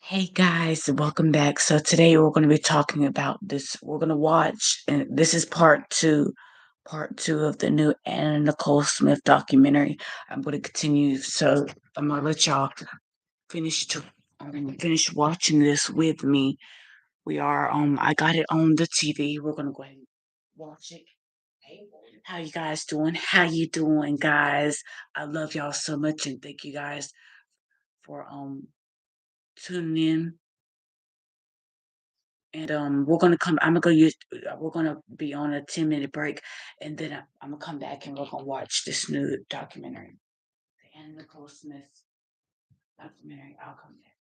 Hey guys, welcome back. So today we're going to be talking about this. We're going to watch, and this is part two of the new Anna Nicole Smith documentary. I'm going to continue, so I'm going to let y'all finish to finish watching this with me. I got it on the TV. We're going to go ahead and watch it. Hey, how you guys doing? How you doing, guys? I love y'all so much, and thank you guys for tuning in. And we're gonna come. I'm gonna go use. We're gonna be on a 10-minute break, and then I'm gonna come back and we're gonna watch this new documentary, the Anna Nicole Smith documentary. I'll come back.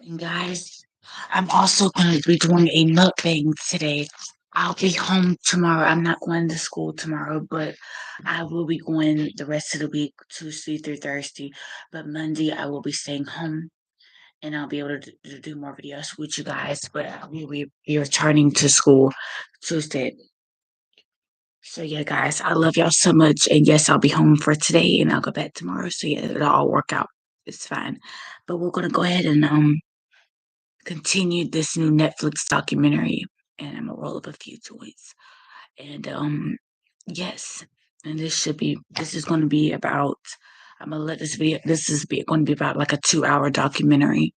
And guys, I'm also going to be doing a mukbang today. I'll be home tomorrow. I'm not going to school tomorrow, but I will be going the rest of the week, Tuesday through Thursday. But Monday, I will be staying home and I'll be able to do more videos with you guys. But I will be returning to school Tuesday. So yeah, guys, I love y'all so much. And yes, I'll be home for today and I'll go back tomorrow. So yeah, it'll all work out. It's fine. But we're gonna go ahead and continue this new Netflix documentary and I'm gonna roll up a few joints. And yes, and this is gonna be about I'm gonna let this is gonna be about like a 2 hour documentary.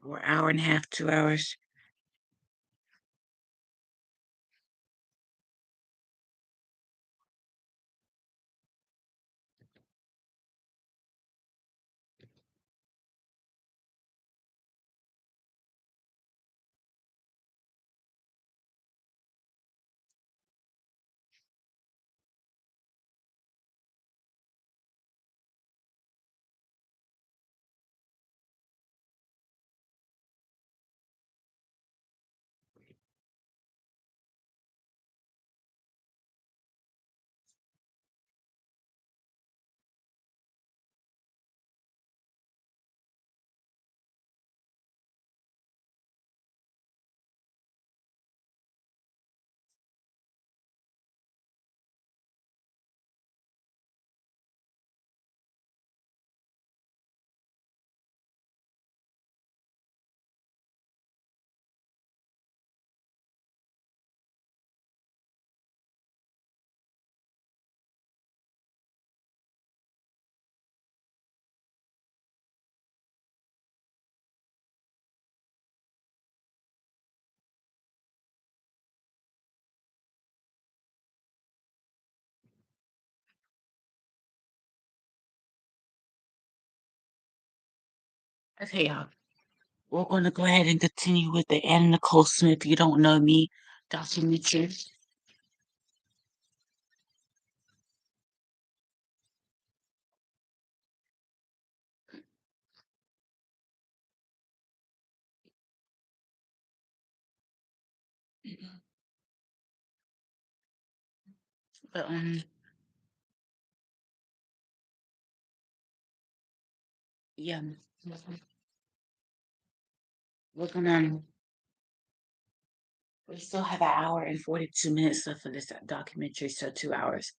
Or hour and a half, 2 hours. Okay, y'all. We're gonna go ahead and continue with the Anna Nicole Smith, You Don't Know Me documentary. But yeah, we're gonna we still have an hour and 42 minutes left for this documentary, so 2 hours.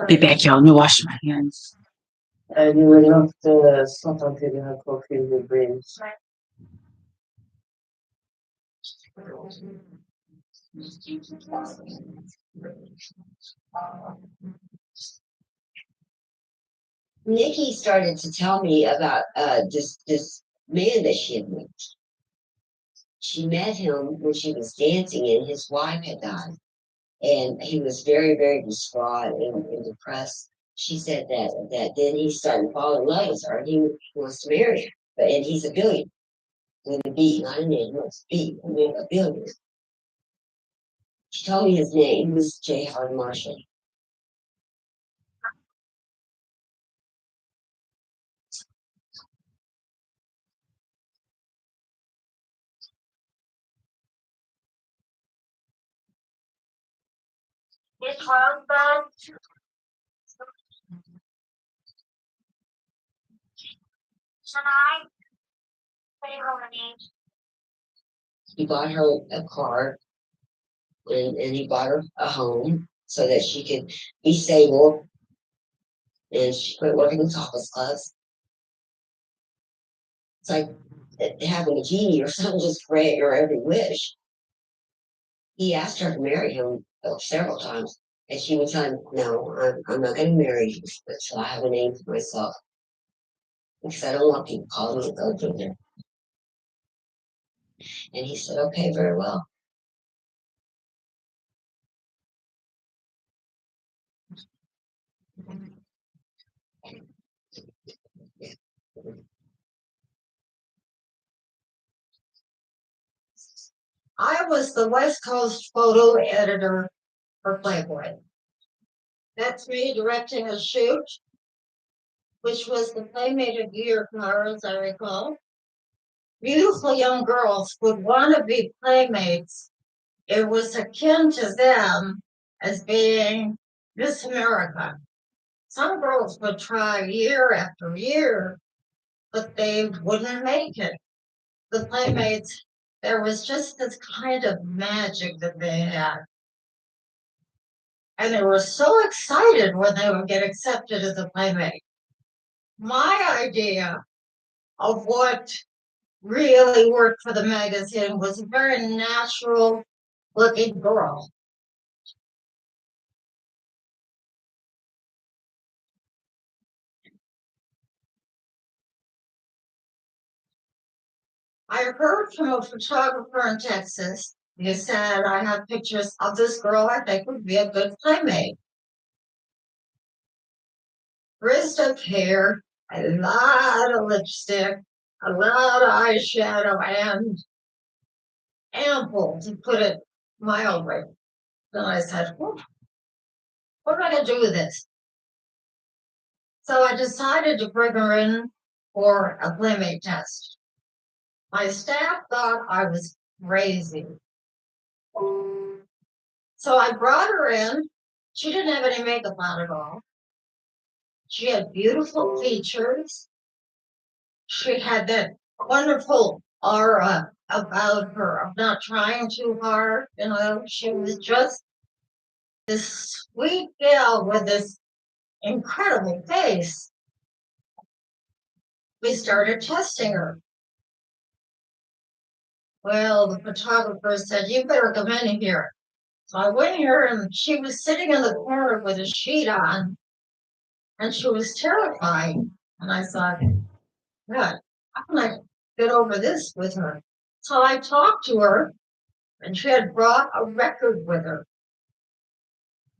Be back, y'all. Let me wash my hands. Nikki started to tell me about this man that she had met. She met him when she was dancing, and his wife had died, and he was very, very distraught and depressed. She said that then he started to fall in love with her, and he wants to marry her. And he's a billionaire with a B, not a name, no, it's B, I mean, a billionaire. She told me his name was J. Howard Marshall. His husband tonight. He bought her a car, and he bought her a home so that she could be stable, and she quit working in office clubs. It's like having a genie or something, just grant your every wish. He asked her to marry him several times, and she would tell him, "No, I'm not going to marry you until I have a name for myself because I don't want people calling me a go getter." And he said, "Okay, very well." I was the West Coast photo editor for Playboy. That's me directing a shoot, which was the Playmate of the Year car, as I recall. Beautiful young girls would want to be playmates. It was akin to them as being Miss America. Some girls would try year after year, but they wouldn't make it. The playmates, there was just this kind of magic that they had. And they were so excited when they would get accepted as a playmate. My idea of what really worked for the magazine was a very natural looking girl. I heard from a photographer in Texas who said, "I have pictures of this girl I think would be a good playmate. Frizzed up hair, a lot of lipstick, a lot of eyeshadow, and ample, to put it mildly." And I said, what am I going to do with this? So I decided to bring her in for a playmate test. My staff thought I was crazy. So I brought her in. She didn't have any makeup on at all. She had beautiful features. She had that wonderful aura about her of not trying too hard. She was just this sweet gal with this incredible face. We started testing her. Well, the photographer said, "You better come in here." So I went here, and she was sitting in the corner with a sheet on, and she was terrified. And I thought, God, how can I get over this with her? So I talked to her, and she had brought a record with her.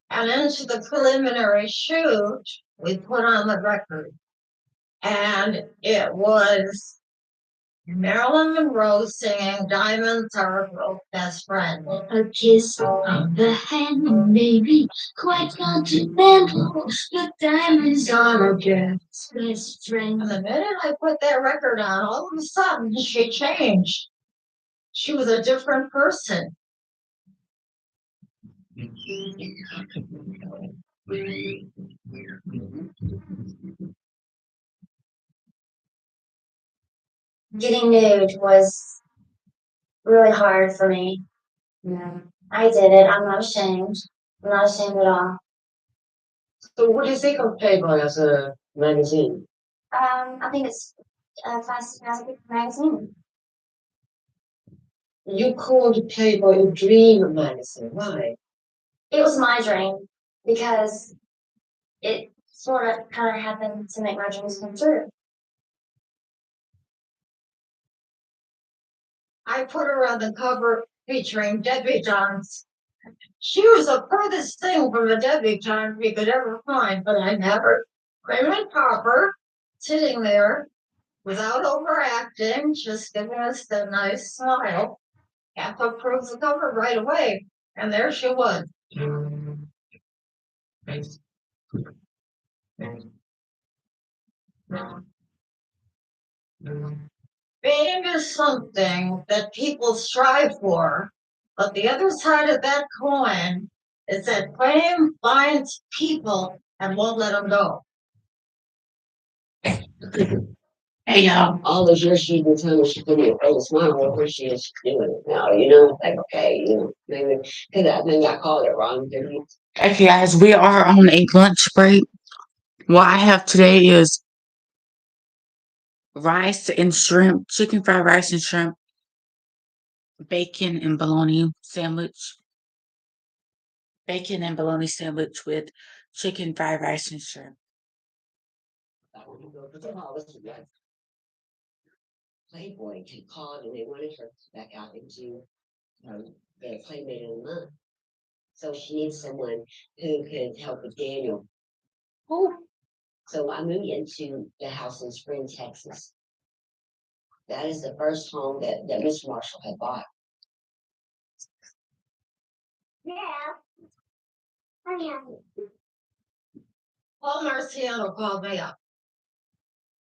And into the preliminary shoot, we put on the record. And it was Marilyn Monroe singing "Diamonds Are a Girl's Best Friend." A kiss on the hand, maybe quite continental, but diamonds are a girl's best friend. And the minute I put that record on, all of a sudden she changed. She was a different person. Getting nude was really hard for me. Yeah. I did it. I'm not ashamed. I'm not ashamed at all. So what do you think of Playboy as a magazine? I think it's a fantastic magazine. You called Playboy a dream magazine. Why? It was my dream because it So what kind of happened to make my dreams come true? I put her on the cover featuring debutantes. She was the furthest thing from a debutante we could ever find, but I never. Prim and proper, sitting there without overacting, just giving us the nice smile. Half approved the cover right away, and there she was. Fame is something that people strive for, but the other side of that coin is that fame finds people and won't let them go. Hey y'all. All those years she'd been telling me she couldn't even hold a smile over she is doing it now, you know? Like, okay, you know, maybe I called it wrong. Okay, guys, we are on a lunch break. What I have today is rice and shrimp, chicken fried rice and shrimp, bacon and bologna sandwich, bacon and bologna sandwich with chicken fried rice and shrimp. Playboy had called and they wanted her back out into the Playmate of the Month. So she needs someone who could help with Daniel. Oh. So I moved into the house in Spring, Texas. That is the first home that Miss Marshall had bought. Yeah, I have it. Paul Marciano called me up.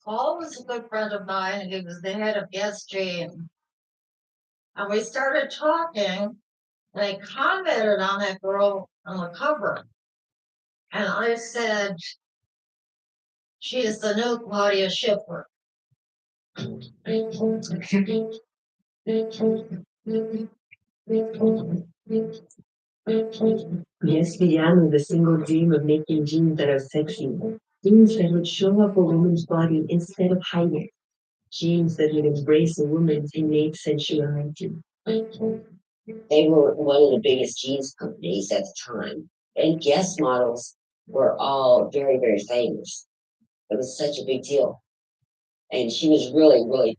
Paul was a good friend of mine, and he was the head of Yes Jane. And we started talking, and I commented on that girl on the cover. And I said, she is the new Claudia Schiffer. Yes, Viviana, the single dream of making jeans that are sexy. Jeans that would show up a woman's body instead of hide it. Jeans that would embrace a woman's innate sensuality. They were one of the biggest jeans companies at the time. And guest models were all very, very famous. It was such a big deal. And she was really, really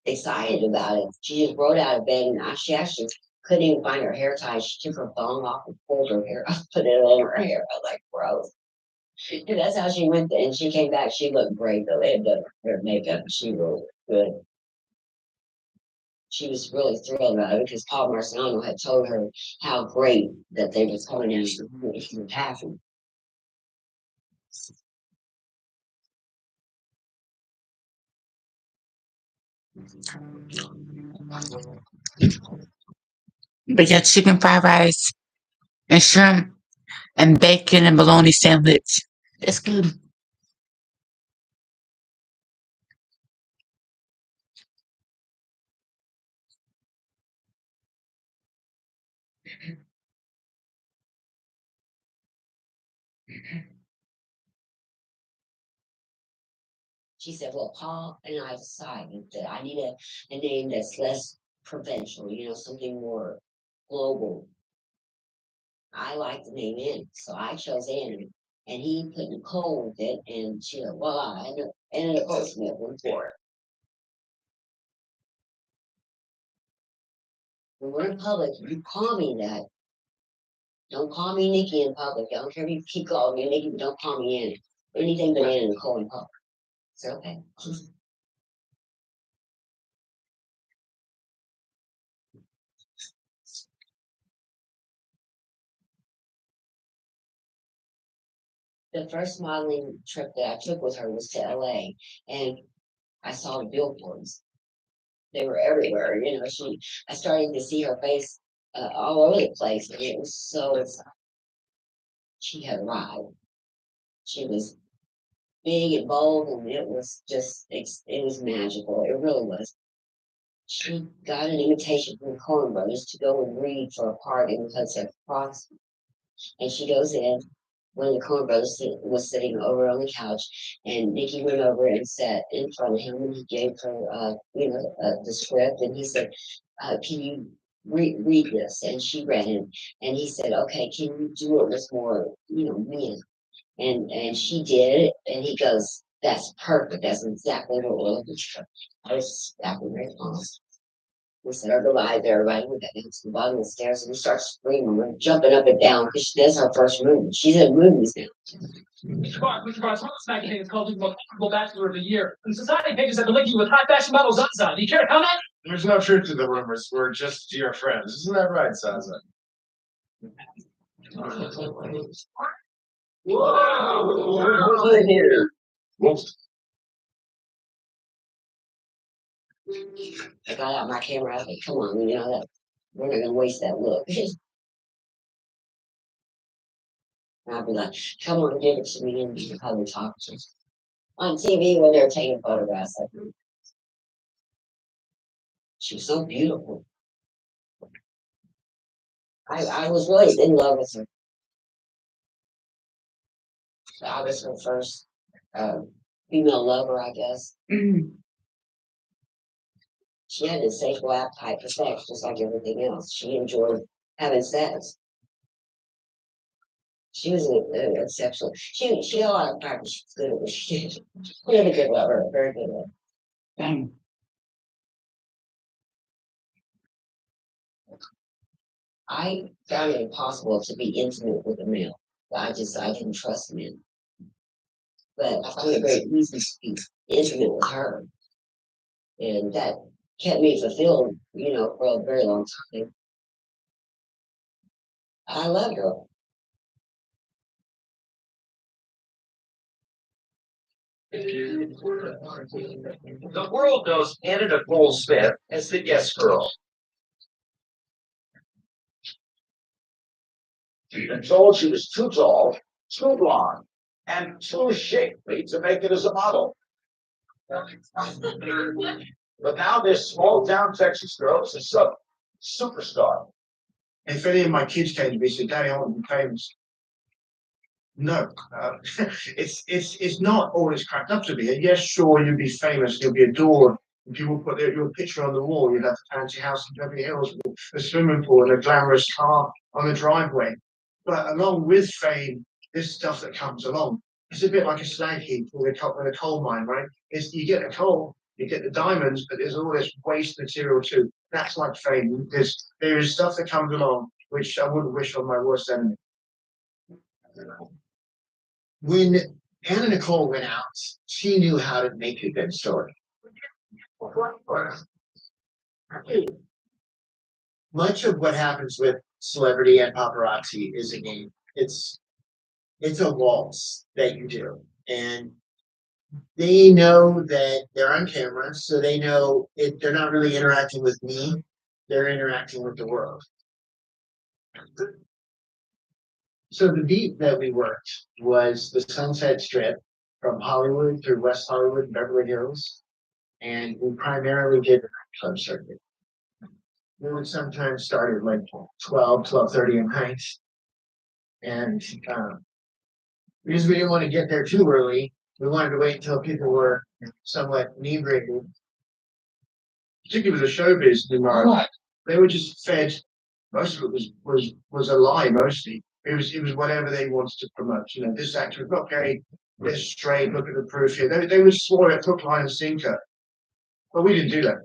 excited about it. She just rolled out of bed and she actually couldn't even find her hair tie. She took her thong off and pulled her hair up, put it on her hair. I was like, gross. And that's how she went. And she came back. She looked great though. They had done her makeup. She looked good. She was really thrilled about it because Paul Marciano had told her how great that they was coming in the passion. We got chicken fried rice and shrimp and bacon and bologna sandwich. It's good. She said, well, Paul and I decided that I need a name that's less provincial, you know, something more global. I like the name Anna, so I chose Anna. And he put Nicole with it, and she said, voila, Anna Nicole Smith went for it. When we're in public, you call me that. Don't call me Nikki in public. I don't care if you keep calling me Nikki, but don't call me Anna. Anything but Anna Nicole in public. Is that okay? The first modeling trip that I took with her was to LA, and I saw the billboards. They were everywhere. You know, I started to see her face all over the place. And it was so, she had arrived. She was big and bold, and it was just, it was magical. It really was. She got an invitation from the Coen Brothers to go and read for a part in Hudson Cross. And she goes in. One of the Coen Brothers was sitting over on the couch, and Nikki went over and sat in front of him, and he gave her, the script, and he said, "Can you read this?" And she read it, and he said, "Okay, can you do it with more, men?" And she did it, and he goes, "That's perfect. That's exactly what we're looking for." I was exactly right on. We said our goodbye to everybody. We got down to the bottom of the stairs and we start screaming. We're jumping up and down because that's our first movie. She's in movies now. Mr. Barnes, one magazine is called the most comfortable bachelor of the year. And society pages have been linking you with high fashion models outside. Do you care to comment? There's no truth to the rumors. We're just dear friends. Isn't that right, Sansa? Whoa! Here. Whoops. I got out my camera. I was like, come on, you know that we're not gonna waste that look. And I'd be like, come on, give it to me, and you can probably talk to us. On TV when they're taking photographs of her. She was so beautiful. I was really in love with her. I was her first uh, female lover, I guess. She had a sexual appetite for sex, just like everything else. She enjoyed having sex. She was a sexual. She had a lot of practice. She was good at what she did. She had a good lover, a very good lover. Dang. I found it impossible to be intimate with a male. I didn't trust men. But I found it very easy to be intimate with her. And that kept me fulfilled, for a very long time. I love her. The world knows Anna Nicole Smith as the Yes Girl. She's been told she was too tall, too blonde, and too shapely to make it as a model. But now this small town Texas girl is a superstar. If any of my kids came to me and said, "Daddy, I want to be famous," no, it's not all it's cracked up to be. And yes, sure, you'll be famous, you'll be adored. And people put your picture on the wall. You'd have a fancy house in Beverly Hills with a swimming pool and a glamorous car on the driveway. But along with fame, this stuff that comes along. It's a bit like a slag heap with a coal mine, right? It's you get the coal, you get the diamonds, but there's all this waste material too. That's like fame. There is stuff that comes along which I wouldn't wish on my worst enemy. When Anna Nicole went out, she knew how to make a good story. Much of what happens with celebrity and paparazzi is a game. It's a waltz that you do, and they know that they're on camera, so they know they're not really interacting with me; they're interacting with the world. So the beat that we worked was the Sunset Strip from Hollywood through West Hollywood and Beverly Hills, and we primarily did the nightclub circuit. We would sometimes start at like 12:30 at night. And because we didn't want to get there too early, we wanted to wait until people were somewhat inebriated. Particularly with the showbiz in our life, they were just fed. Most of it was a lie. Mostly, it was whatever they wanted to promote. This actor is not gay. They're straight. Look at the proof here. They would swallow it hook, line, and sinker. But we didn't do that.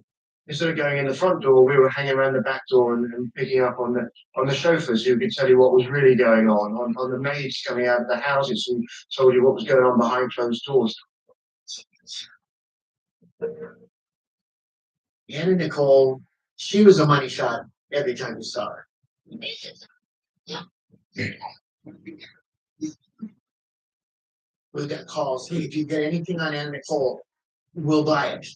Instead of going in the front door, we were hanging around the back door and picking up on the chauffeurs who could tell you what was really going on the maids coming out of the houses who told you what was going on behind closed doors. Anna Nicole, she was a money shot every time you saw her. We got calls, hey, if you get anything on Anna Nicole, we'll buy it.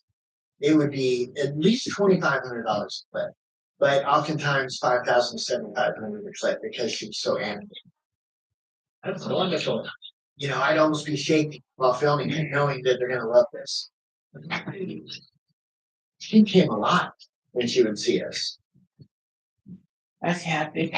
It would be at least $2,500 a clip, but oftentimes 5,000 to 7,500 a clip because she's so animated. That's wonderful. I'd almost be shaking while filming it, knowing that they're going to love this. She came alive when she would see us. That's happy.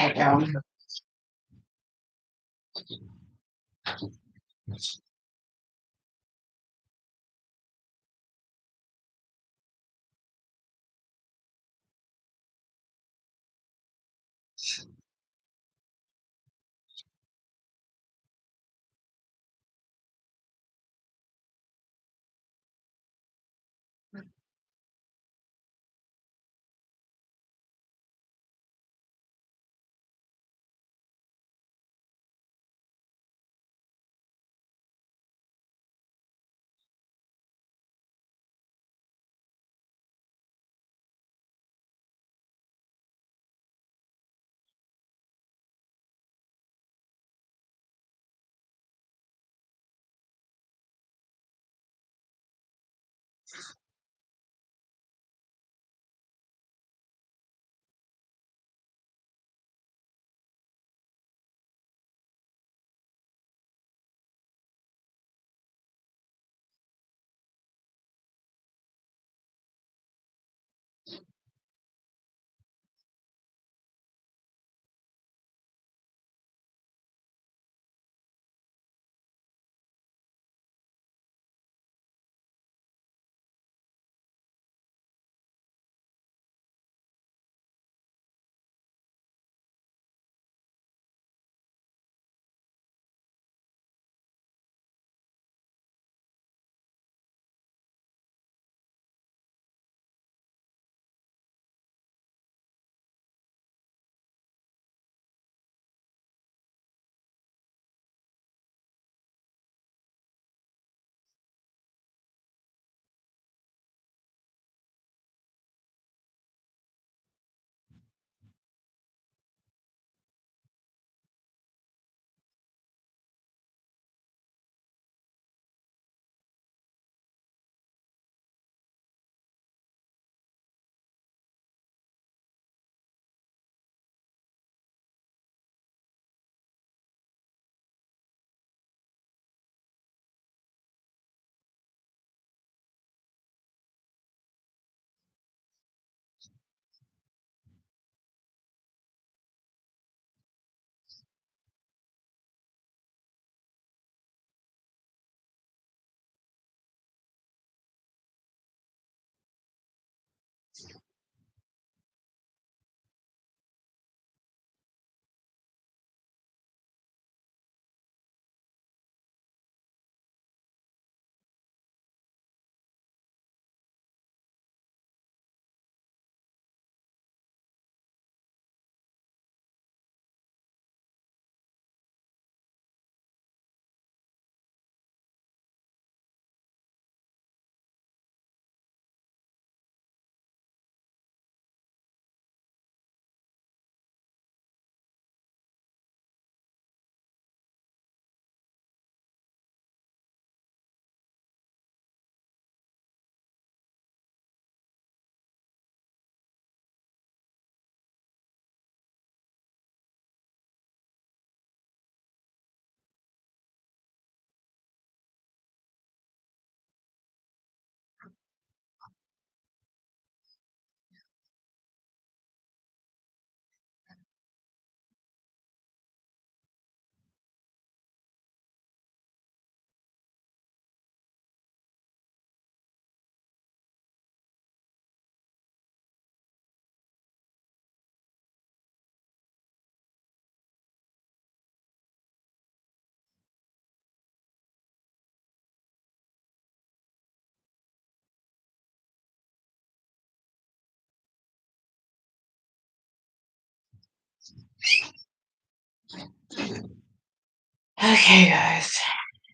Okay, guys,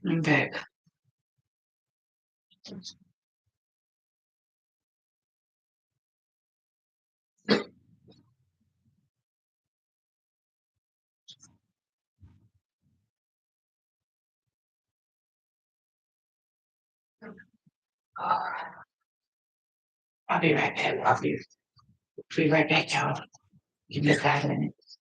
I'm back. I'll be right back. Be right back, y'all. Give me 5 minutes.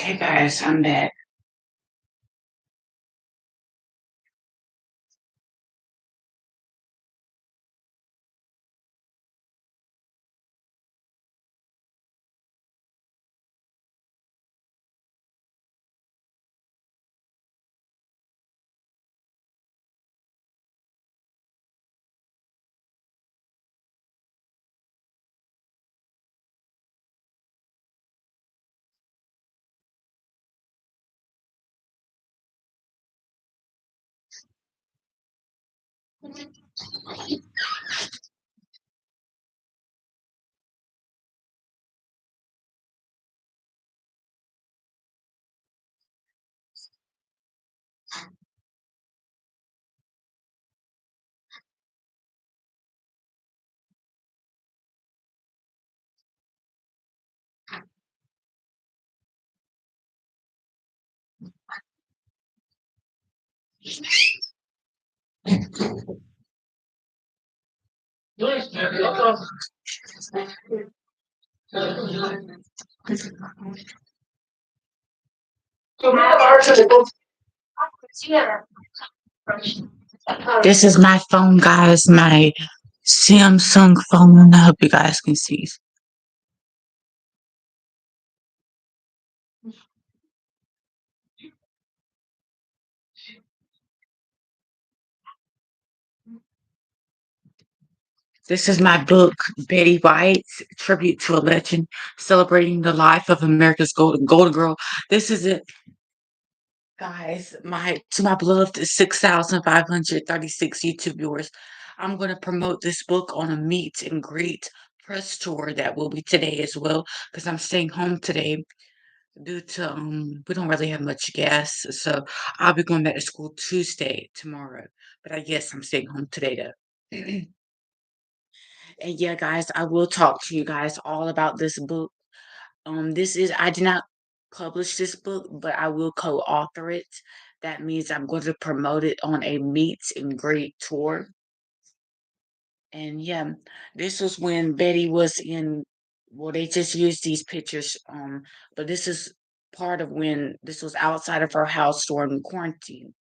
Okay, guys, I'm back. This is my phone, guys. My Samsung phone. I hope you guys can see. This is my book, Betty White's Tribute to a Legend, celebrating the life of America's golden girl. This is it, guys. My beloved 6,536 YouTube viewers. I'm going to promote this book on a meet and greet press tour that will be today as well, because I'm staying home today due to we don't really have much gas, so I'll be going back to school Tuesday tomorrow. But I guess I'm staying home today to. And yeah, guys, I will talk to you guys all about this book. This is I did not publish this book, but I will co-author it. That means I'm going to promote it on a meet and greet tour. And yeah, this was when Betty was in. Well, they just used these pictures. But this is part of when this was outside of her house during quarantine,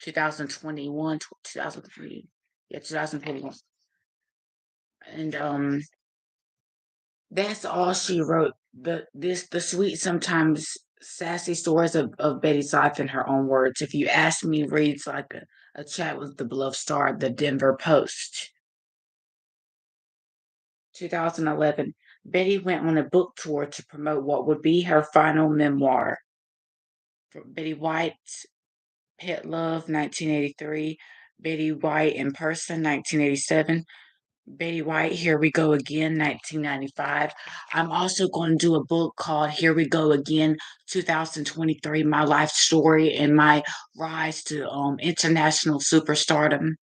2021, 2003. Yeah, 2021. And that's all she wrote. The sweet, sometimes sassy stories of Betty's life in her own words. If you ask me, reads like a chat with the beloved star of the Denver Post. 2011, Betty went on a book tour to promote what would be her final memoir. Betty White's Pet Love, 1983. Betty White in Person, 1987. Betty White, Here We Go Again, 1995. I'm also going to do a book called Here We Go Again, 2023, My Life Story and My Rise to International Superstardom.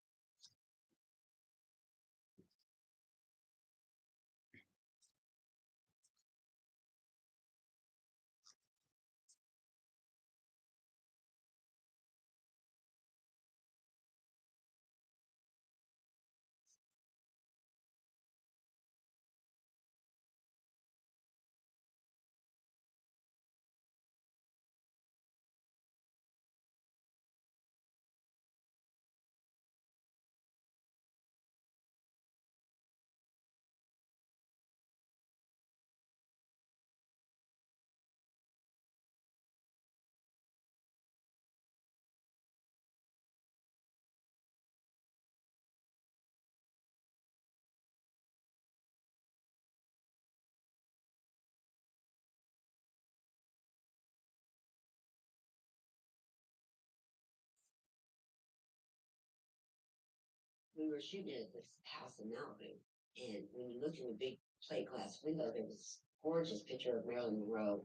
We were shooting at this house in Malibu, and when you looked in the big plate glass window, there was a gorgeous picture of Marilyn Monroe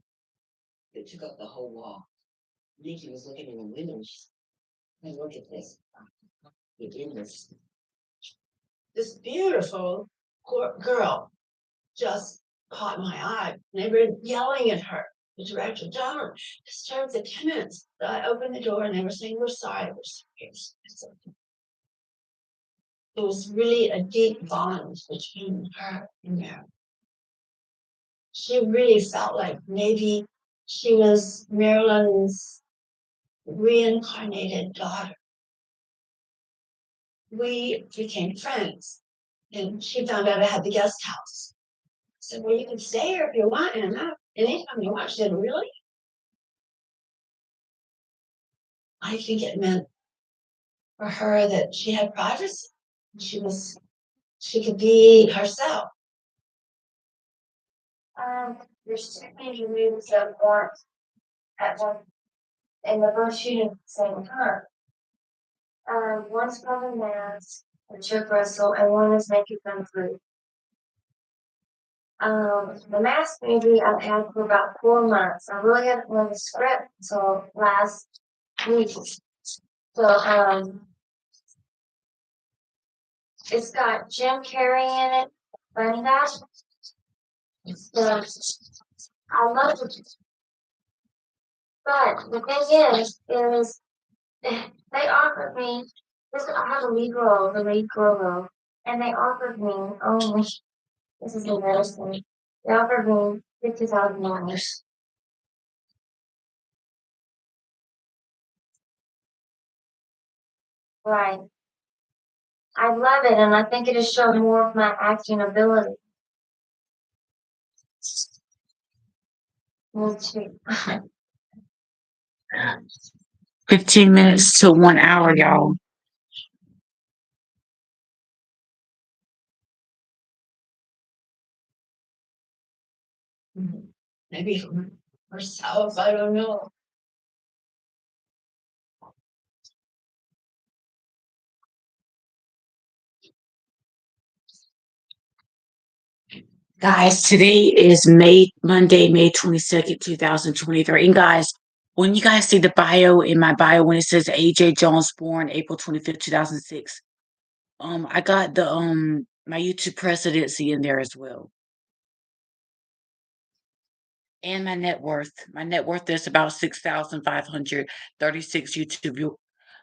that took up the whole wall. Nikki was looking in the window, and she said, "Hey, look at this. Again, this beautiful girl just caught my eye. And they were yelling at her, the director, don't disturb the tenants." So I opened the door and they were saying, "We're sorry, we're sorry." It was really a deep bond between her and Mary. She really felt like maybe she was Marilyn's reincarnated daughter. We became friends, and she found out I had the guest house. I said, "Well, you can stay here if you want, Anna. Anytime you want." She said, "Really?" I think it meant for her that she had privacy. She could be herself. There's too many movies of warmth at one, and the verse you didn't say her. One's called mask, a chip wrestle, and one is naked gun fruit. The mask maybe I've had for about 4 months. I really haven't learned the script until last week. So, it's got Jim Carrey in it, funny that. So, I love it. But the thing is they offered me this. I have a the lead role, and they offered me only. This is embarrassing. They offered me $50,000. Right. I love it, and I think it has shown more of my acting ability. Me too. 15 minutes to 1 hour, y'all. Maybe ourselves, I don't know. Guys, today is Monday, May 22nd, 2023. And guys, when you guys see the bio in my bio, when it says AJ Jones born April 25th, 2006, I got the my YouTube presidency in there as well. And my net worth. My net worth is about 6,536 YouTube view.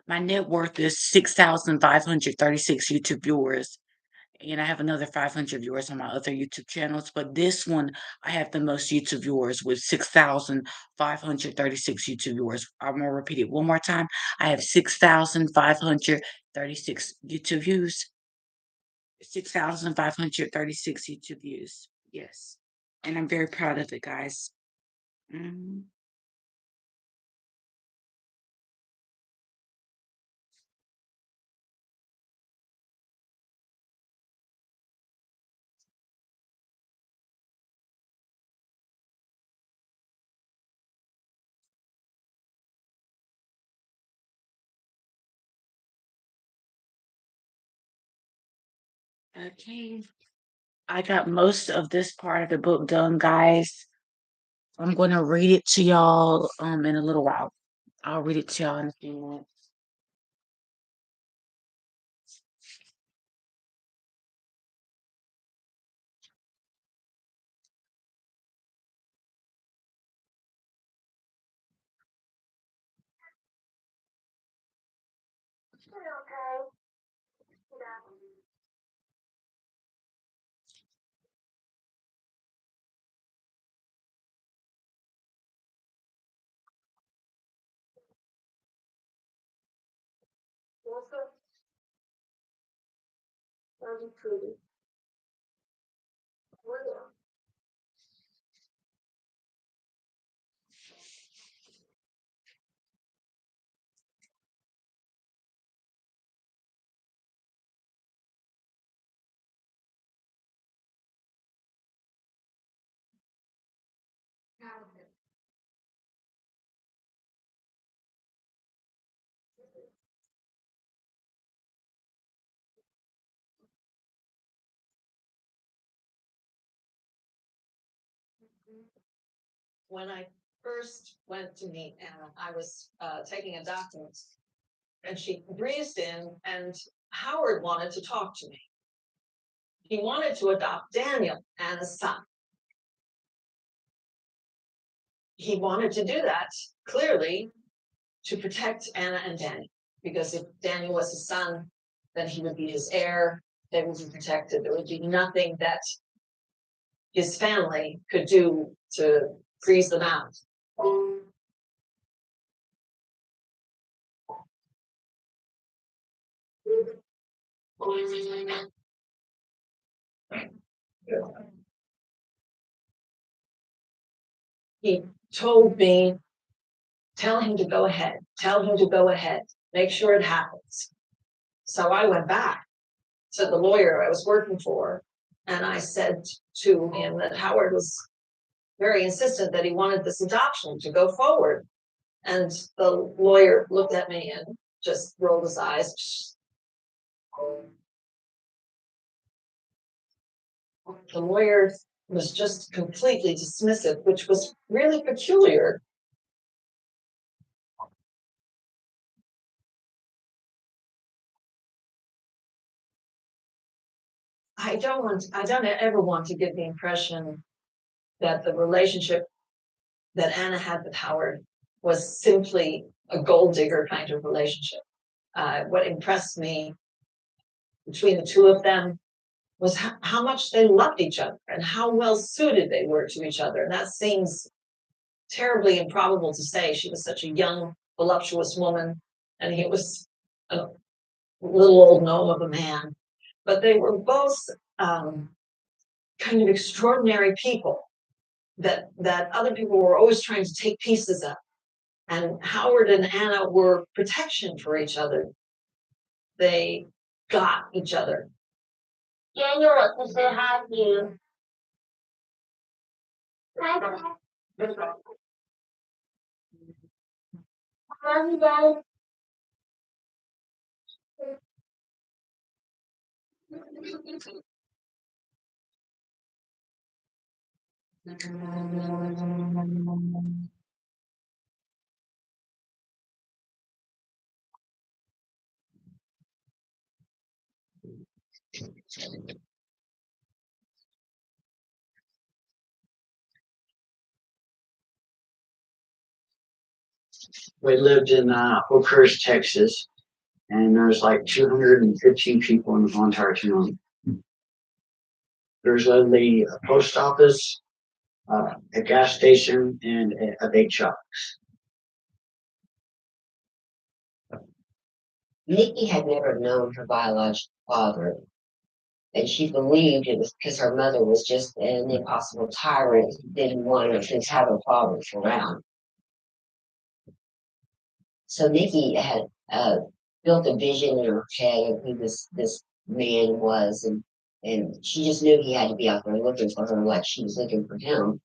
My net worth is 6,536 YouTube viewers. And I have another 500 viewers on my other YouTube channels, but this one I have the most YouTube viewers with 6,536 YouTube viewers. I'm gonna repeat it one more time. I have 6,536 YouTube views. 6,536 YouTube views. Yes. And I'm very proud of it, guys. Mhm. Okay. I got most of this part of the book done, guys. I'm going to read it to y'all in a little while. I'll read it to y'all in a few minutes. When I first went to meet Anna, I was taking a document, and she breezed in, and Howard wanted to talk to me. He wanted to adopt Daniel, Anna's son. He wanted to do that clearly to protect Anna and Daniel, because if Daniel was his son, then he would be his heir. They would be protected. There would be nothing that his family could do to freeze them out. He told me, tell him to go ahead, tell him to go ahead, make sure it happens. So I went back to the lawyer I was working for, and I said to him that Howard was very insistent that he wanted this adoption to go forward. And the lawyer looked at me and just rolled his eyes. The lawyer was just completely dismissive, which was really peculiar. I don't ever want to give the impression that the relationship that Anna had with Howard was simply a gold digger kind of relationship. What impressed me between the two of them was how much they loved each other and how well suited they were to each other. And that seems terribly improbable to say. She was such a young, voluptuous woman, and he was a little old gnome of a man. But they were both kind of extraordinary people that other people were always trying to take pieces of. And Howard and Anna were protection for each other. They got each other. Daniel wants to say hi to you. Hi, love you, Dad. We lived in Oakhurst, Texas, and there's like 215 people in the whole entire town. There's only a post office, a gas station, and a bake shop. Nikki had never known her biological father, and she believed it was because her mother was just an impossible tyrant who didn't want to have her fathers around. So Nikki had built a vision in her head of who this man was, and she just knew he had to be out there looking for her like she was looking for him.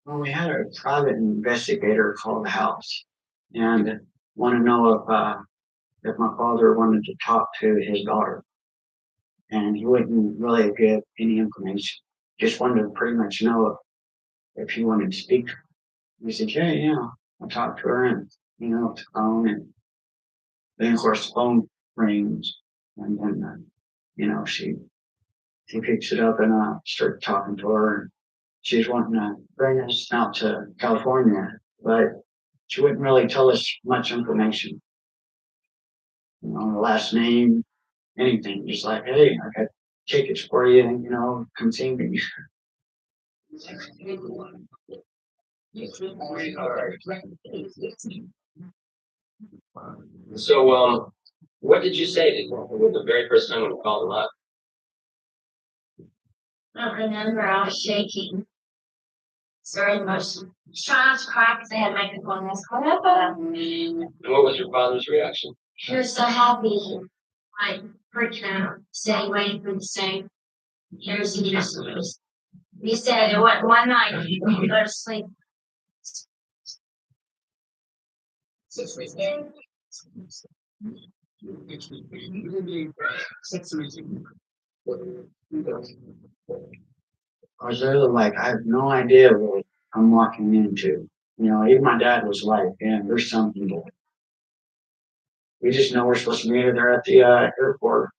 Well, we had a private investigator call the house and want to know if my father wanted to talk to his daughter, and he wouldn't really give any information. Just wanted to pretty much know if he wanted to speak to her. We said, yeah, I'll talk to her, and the phone, and then of course the phone rings, and then she picks it up, and start talking to her. And she's wanting to bring us out to California, but she wouldn't really tell us much information. The last name, anything. Just like, hey, I got tickets for you, come see me. So, what did you say to him the very first time when you called him up? I don't remember. I was shaking. Very much. Trying not to cry because I had my phone. And what was your father's reaction? He was so happy. Like freaking out, saying, waiting for the same. Here's the news. He said, one night he couldn't go to sleep. I was really like, I have no idea what I'm walking into. Even my dad was like, man, there's something to it. We just know we're supposed to meet her there at the airport.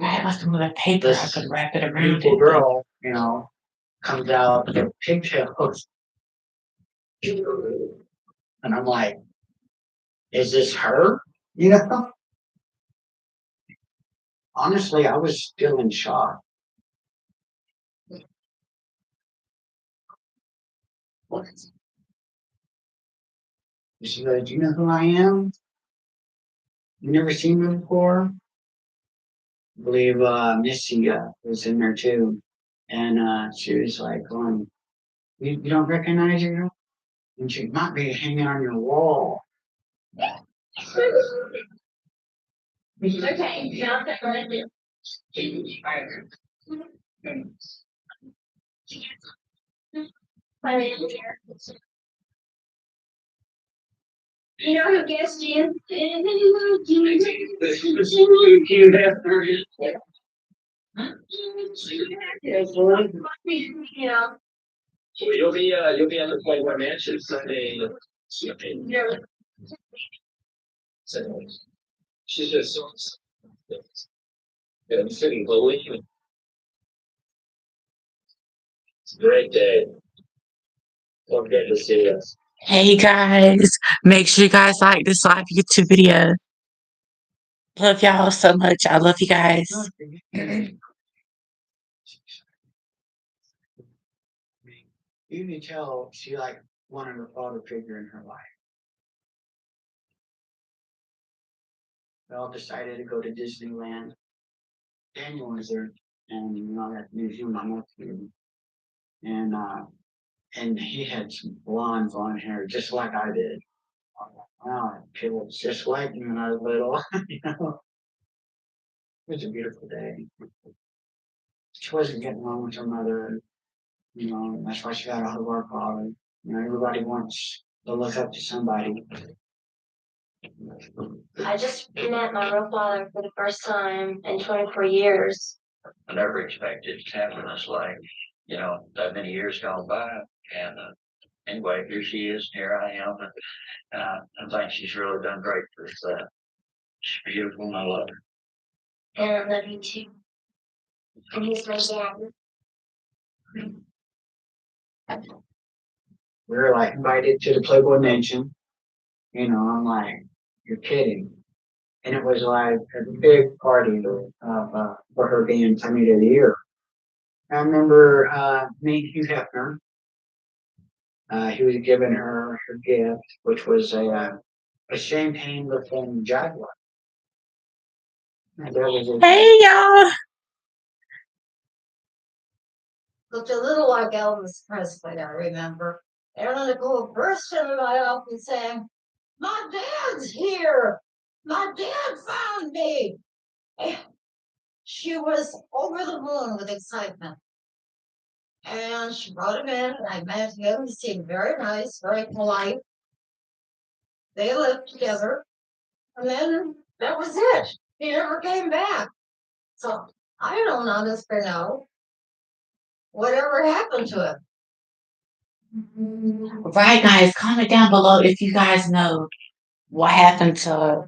I must have a paper. I could wrap it around Beautiful it. girl, comes out with pigtails. And I'm like, is this her? Honestly, I was still in shock. She goes, do you know who I am? You never seen me before? believe Missy was in there too, and she was like, you don't recognize her? And she might be hanging on your wall. Okay, now that we're in you know who guessed you? Yeah. You'll be at the Playboy Mansion Sunday. Yeah. So, she's just so yeah, I'm sitting believing. It's a great day. Don't get to see us. Hey guys, make sure you guys like this live YouTube video. Love y'all so much. I love you guys. You can tell she like wanted a father figure in her life. They all decided to go to Disneyland. Daniel was there, and that museum I went to, and he had some blonde hair, just like I did. Wow, it was just like me when I was little. It was a beautiful day. She wasn't getting along with her mother. That's why she got out of our father. Everybody wants to look up to somebody. I just met my real father for the first time in 24 years. I never expected to happen in this life, that many years gone by. And anyway, here she is, here I am. And I think she's really done great for us. She's beautiful and I love her. And I love you too. And he's my dad. We were like invited to the Playboy Mansion. I'm like, you're kidding. And it was like a big party for her being Tammy of the Year. I remember meeting Hugh Hefner. He was giving her gift, which was a champagne-looking Jaguar. And that was a Hey y'all. Looked a little like Elvis Presley, I remember. Anna Nicole burst into my office saying, "My dad's here! My dad found me!" She was over the moon with excitement. And she brought him in, and I met him. He seemed very nice, very polite. They lived together, and then that was it. He never came back. So I don't honestly know whatever happened to him. Right, guys, comment down below if you guys know what happened to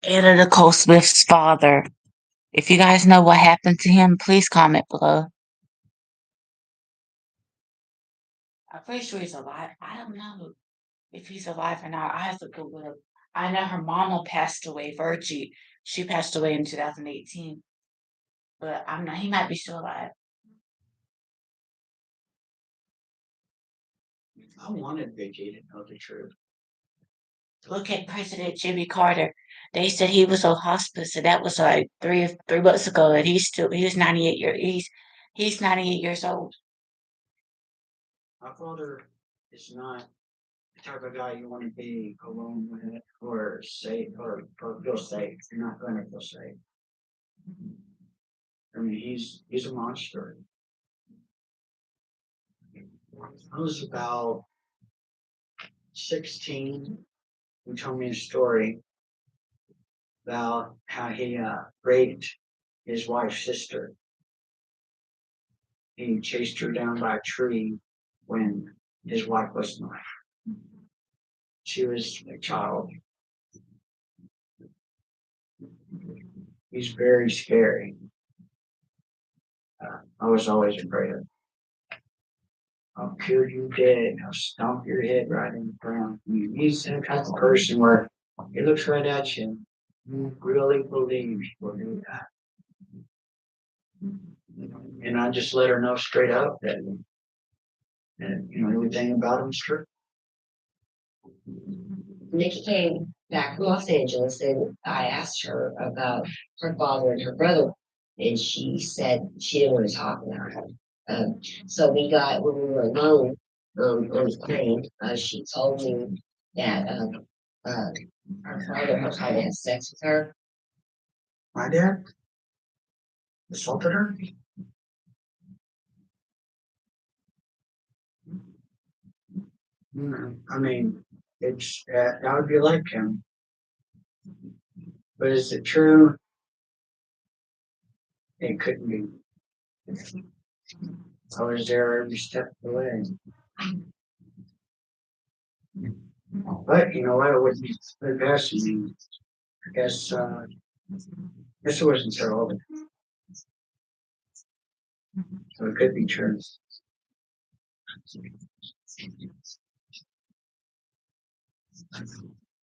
Anna Nicole Smith's father. If you guys know what happened to him, please comment below. I'm pretty sure he's alive. I don't know if he's alive or not. I have to Google it. I know her mama passed away, Virgie. She passed away in 2018. But I'm not, he might be still alive. I wanted Vicky to know the truth. Look at President Jimmy Carter. They said he was on hospice, and that was like 3 months ago, and he's 98 years old. My father is not the type of guy you want to be alone with or safe or feel safe. You're not going to feel safe. I mean, he's a monster. I was about 16. He told me a story about how he raped his wife's sister. He chased her down by a tree when his wife was not. She was a child. He's very scary. I was always afraid of him. I'll kill you dead. I'll stomp your head right in the ground. He's the type of person where he looks right at you. You really believe he will do that. And I just let her know straight up that everything about him's true. Nikki came back from Los Angeles, and I asked her about her father and her brother, and she said she didn't want to talk about it. So when we were alone on the plane, she told me that her father had tried to have sex with her. My dad assaulted her. I mean, it's that would be like him. But is it true? It couldn't be. I was there every step of the way. But you know what? It wouldn't be the best. I mean, I guess it wasn't so old. So it could be true.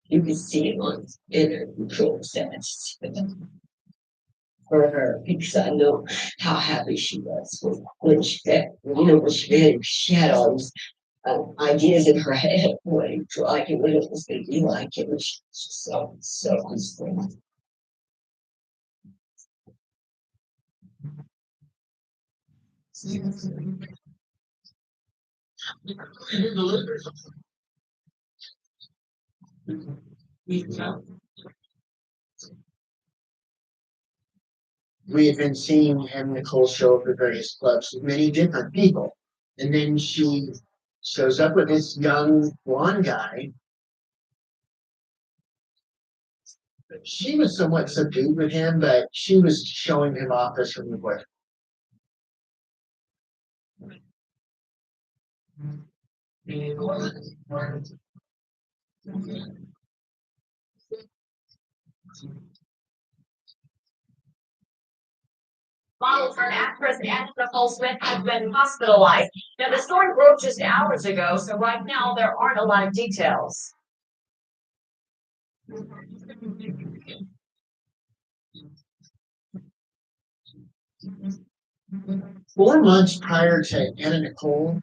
You can see it on inner control stats for her because I know how happy she was when she she had all these ideas in her head what it was like and what it was going to be like. It was just so peaceful. We had been seeing Anna Nicole show up at various clubs with many different people. And then she shows up with this young blonde guy. She was somewhat subdued with him, but she was showing him off as her new boyfriend. Model turned actress Anna Nicole Smith has been hospitalized. Now, the story broke just hours ago, so right now there aren't a lot of details. 4 months prior to Anna Nicole,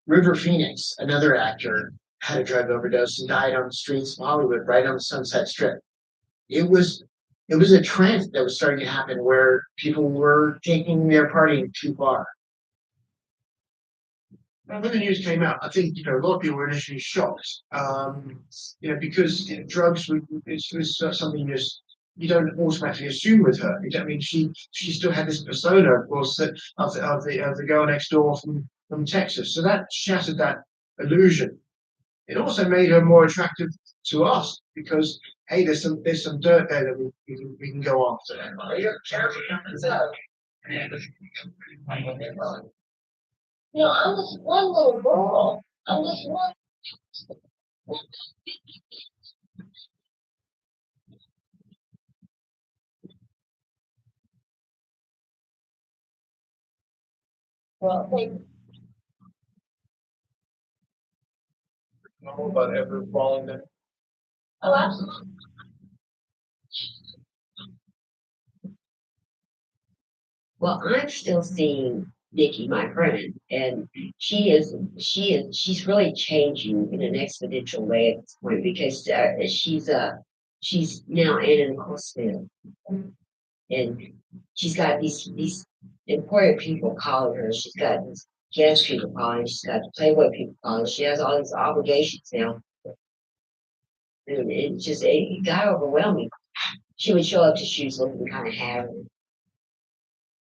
River Phoenix, another actor, had a drug overdose and died on the streets of Hollywood, right on the Sunset Strip. It was a trend that was starting to happen where people were taking their partying too far. When the news came out, I think a lot of people were initially shocked, because drugs was something you don't automatically assume with her. I mean, she still had this persona, of course, that of the girl next door from Texas, so that shattered that illusion. It also made her more attractive to us because hey, there's some dirt there that we can go after. I was one little girl. I was one. Well, Know about ever falling there. oh, absolutely. Well, I'm still seeing Nikki, my friend, and she's really changing in an exponential way at this point because she's now Anna Nicole Smith, and she's got these important people calling her. She's got these guest people calling. She's got Playboy people calling. She has all these obligations now, and it got overwhelming. She would show up to shoots looking kind of haggard,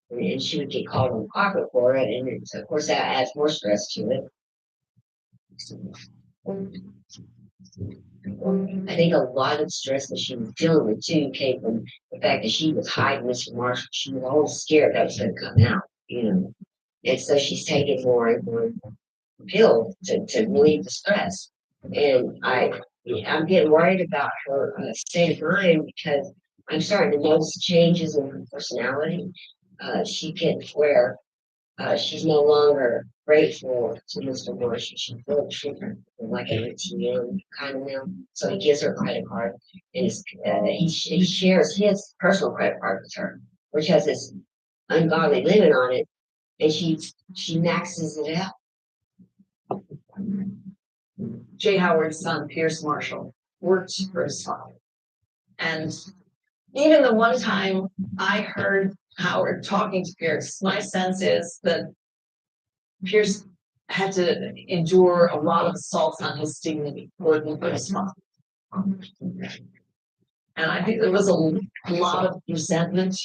and she would get called on the carpet for it, and of course that adds more stress to it. I think a lot of stress that she was dealing with too came from the fact that she was hiding this from Marshall. She was always scared that was going to come out. And so she's taking more and more pills to relieve the stress. And I'm getting worried about her state of mind because I'm starting to notice changes in her personality. She gets where she's no longer grateful to Mr. Marshall. She feels treated like an ATM kind of now. So he gives her a credit card, and he shares his personal credit card with her, which has this ungodly limit on it, and she maxes it out. Jay Howard's son, Pierce Marshall. worked for his father. And even the one time I heard Howard talking to Pierce, my sense is that Pierce had to endure a lot of assaults on his dignity working for his father. And I think there was a lot of resentment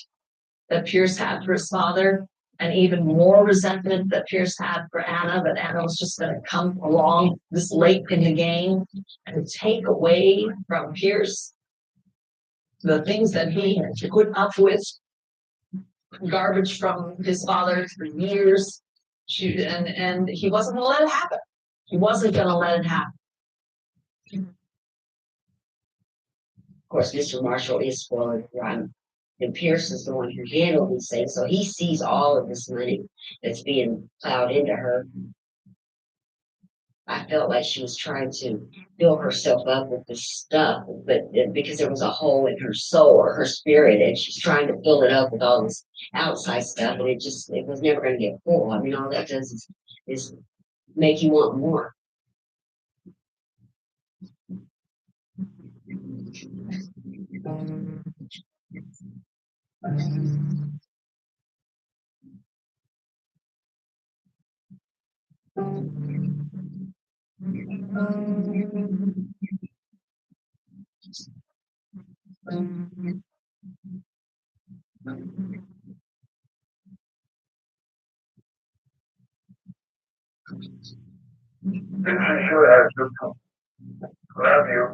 that Pierce had for his father, and even more resentment that Pierce had for Anna, that Anna was just going to come along this late in the game and take away from Pierce the things that he had put up with, garbage from his father for years. And he wasn't going to let it happen. He wasn't going to let it happen. Of course, Mr. Marshall is spoiling rotten. And Pierce is the one who handled these things, so he sees all of this money that's being plowed into her. I felt like she was trying to fill herself up with this stuff, but because there was a hole in her soul or her spirit, and she's trying to fill it up with all this outside stuff, and it was never going to get full. I mean, all that does is make you want more. This is your answer. Love you.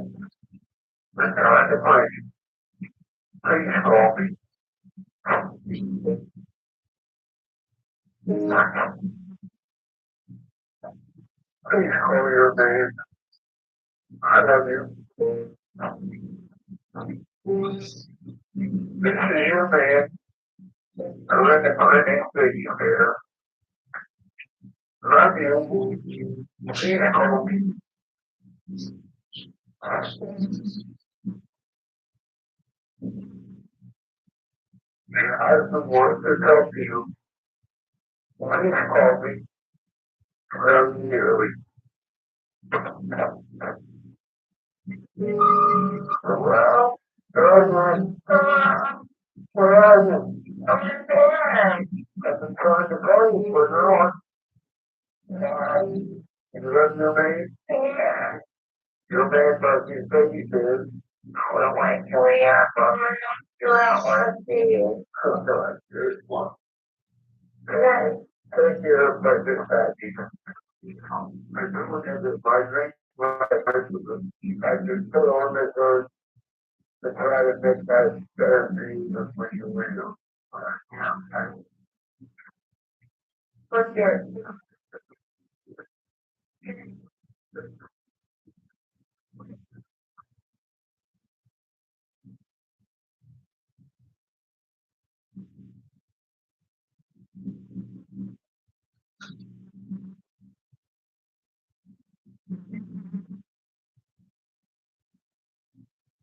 Return to place. Please call me. Please call your name. I love you. This is your man. I need to here. Love you. Please call me. Your husband wants to talk to you. Please call me. Love you dearly. Well, where are you? I'm in bed. I've been trying to call you for you love your man? Yeah. Your man does you say you did. Well, wait till we have fun. You don't want to see you. Oh, no, there's one. Take care of my dispatch. I don't look at this migraine. I just put on this to try to make that therapy just when you real. What's your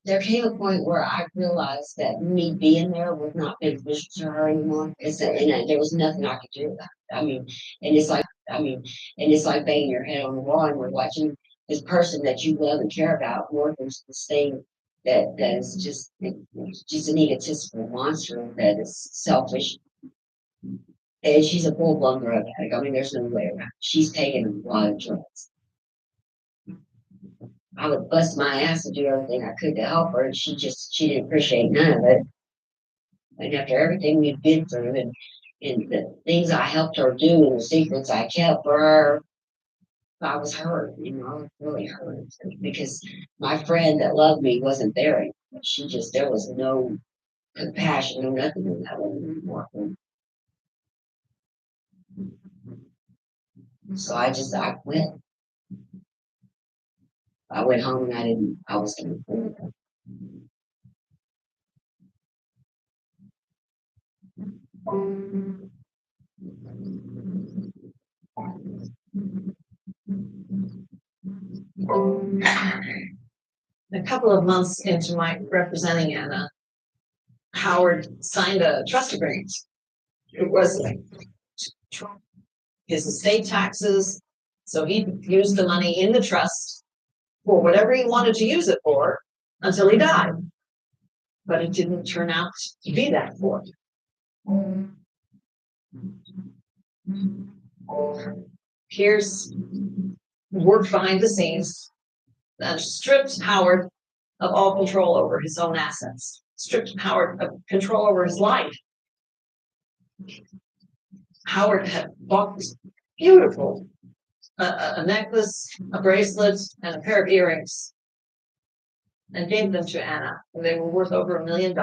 There came a point where I realized that me being there was not beneficial to her anymore. And there was nothing I could do about it. And it's like banging your head on the wall and we're watching this person that you love and care about work into this thing that is just an egotistical monster that is selfish. And she's a full-blown drug addict. I mean, there's no way around it. She's taking a lot of drugs. I would bust my ass to do everything I could to help her, and she didn't appreciate none of it. And after everything we've been through and the things I helped her do and the secrets I kept for her, I was hurt, I was really hurt because my friend that loved me wasn't there anymore. There was no compassion, no nothing in that woman anymore. So I quit. I went home and I was going to quit. A couple of months into my representing Anna, Howard signed a trust agreement. It was his estate taxes, so he used the money in the trust for whatever he wanted to use it for until he died. But it didn't turn out to be that for him. Pierce worked behind the scenes and stripped Howard of all control over his own assets, stripped Howard of control over his life. Howard had bought this beautiful a necklace, a bracelet, and a pair of earrings, and gave them to Anna. And they were worth over $1 million.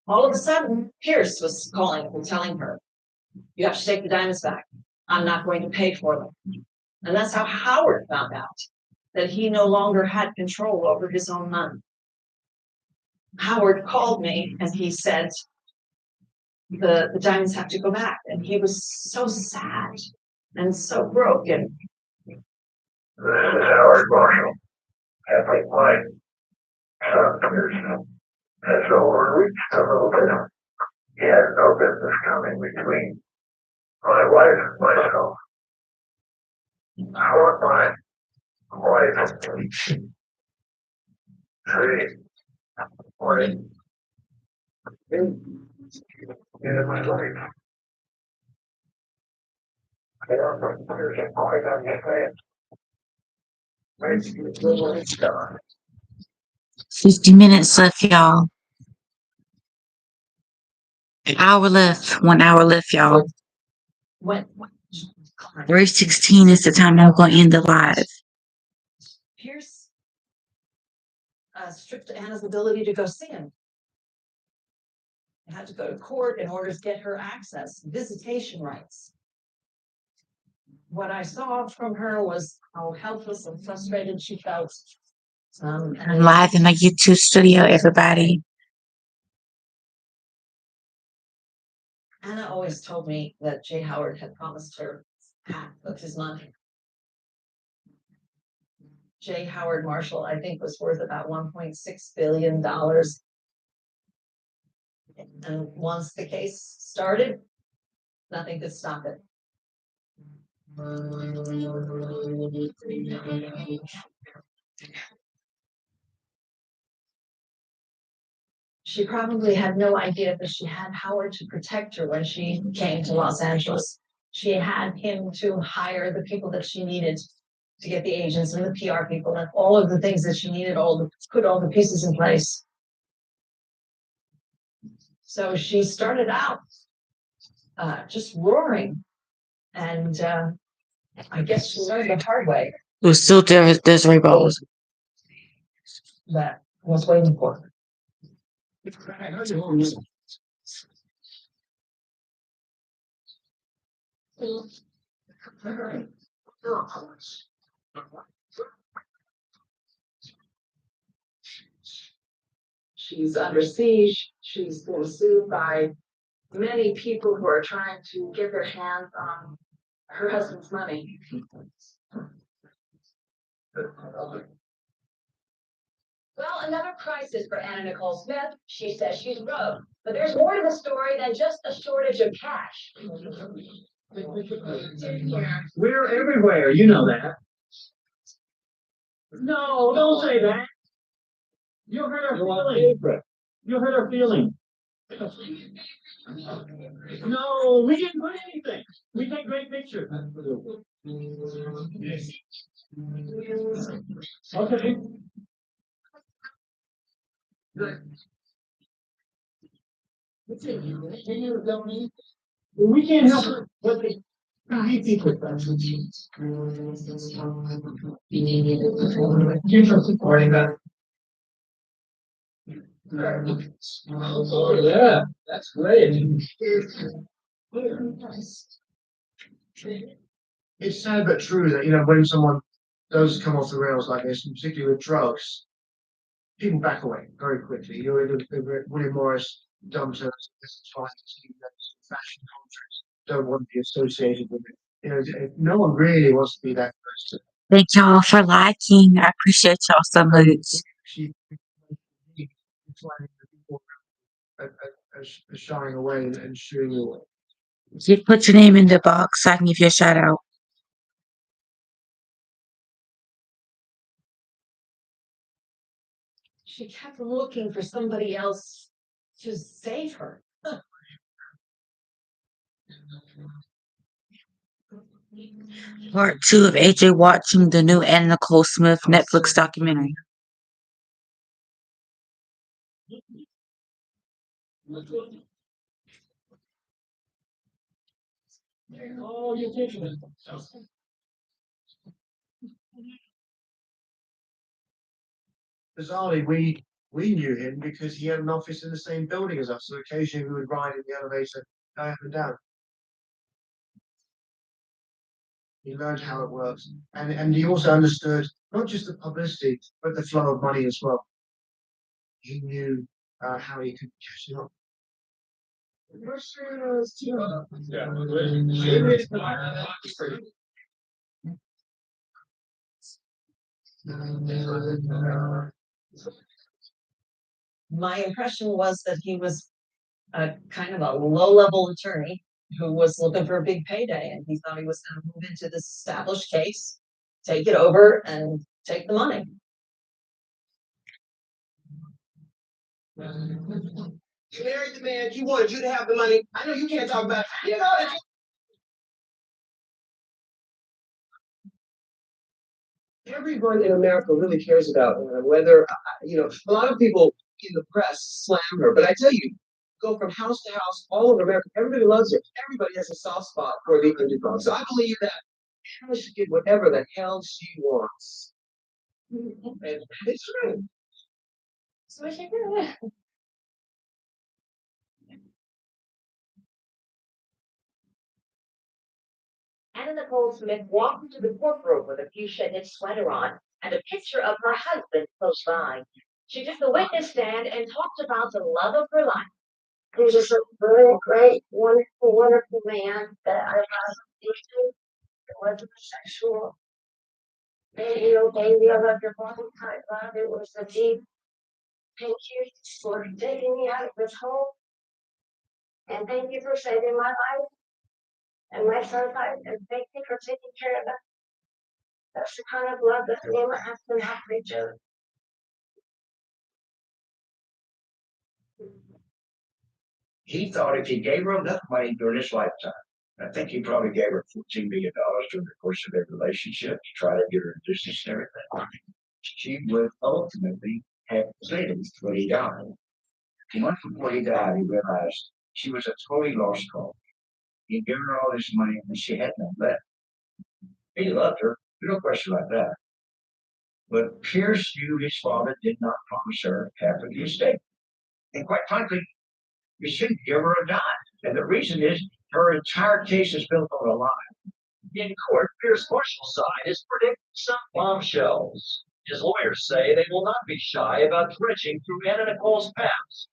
All of a sudden, Pierce was calling and telling her, "You have to take the diamonds back. I'm not going to pay for them." And that's how Howard found out that he no longer had control over his own money. Howard called me and he said, the diamonds have to go back. And he was so sad and so broken. This is Howard Marshall. I think my son Pearson has overreached a little bit. He has no business coming between my wife and myself. I want my wife to see what it in my life. I don't know if Pearson quite understand. Maybe it's a little done. 50 minutes left, y'all. An hour left. 1 hour left, y'all. When 3:16 is the time I'm going to end the live. Pierce stripped Anna's ability to go see him. Had to go to court in order to get her access, visitation rights. What I saw from her was how helpless and frustrated she felt. I'm live in my YouTube studio, everybody. Anna always told me that Jay Howard had promised her half of his money. Jay Howard Marshall, I think, was worth about $1.6 billion. And once the case started, nothing could stop it. She probably had no idea that she had Howard to protect her when she came to Los Angeles. She had him to hire the people that she needed to get the agents and the PR people and all of the things that she needed, put all the pieces in place. So she started out just roaring, and I guess she learned the hard way. It was still Desiree Bowles. That was waiting for her. She's under siege. She's been sued by many people who are trying to get their hands on her husband's money. Well, another crisis for Anna Nicole Smith. She says she's broke, but there's more to the story than just a shortage of cash. We're everywhere, you know that. No, don't say that. You'll hurt our feelings. You'll hurt our feelings. No, we didn't put anything. We take great pictures. Okay. We can't help it, but they people. Keep from supporting that. Oh, yeah, that's great. It's sad but true that, you know, when someone does come off the rails like this, and particularly with drugs, people back away very quickly. You know, William Morris dumped her fashion contracts, don't want to be associated with it. You know, no one really wants to be that person. Thank y'all for liking. I appreciate y'all so much. She shying away and shooing away. You put your name in the box so I can give you a shout out. she kept looking for somebody else to save her. Part two of AJ watching the new Anna Nicole Smith Netflix documentary. Oh, you're taking it. Bizarrely, we knew him because he had an office in the same building as us, so occasionally we would ride in the elevator, go up and down. He learned how it works, and he also understood not just the publicity, but the flow of money as well. He knew how he could catch it up. My impression was that he was a kind of a low-level attorney who was looking for a big payday, and he thought he was going to move into this established case, take it over, and take the money. You married the man, he wanted you to have the money. I know you can't talk about it. You know, everyone in America really cares about whether, a lot of people in the press slam her, but I tell you, go from house to house all over America. Everybody loves her. Everybody has a soft spot for the underdog. So I believe that Hannah should get whatever the hell she wants. And it's true. So I should do it. Anna Nicole Smith walked into the courtroom with a fuchsia knit sweater on and a picture of her husband close by. She took the witness stand and talked about the love of her life. He was just a really great, wonderful man that I was into. It wasn't sexual. Baby, oh baby, I love your body type love. It was a deep thank you for taking me out of this hole. And thank you for saving my life and my son's life. And thank you for taking care of that. That's the kind of love that me and my husband have for each other. He thought if he gave her enough money during his lifetime, I think he probably gave her $14 million during the course of their relationship to try to get her in business and everything. She would ultimately have savings when he died. A month before he died, he realized she was a totally lost cause. He'd given her all this money and she had none left. He loved her, no question about that. But Pierce knew his father did not promise her half of the estate. And quite frankly, he shouldn't give her a dime. And the reason is her entire case is built on a lie. In court, Pierce Marshall's side is predicting some bombshells. His lawyers say they will not be shy about dredging through Anna Nicole's past.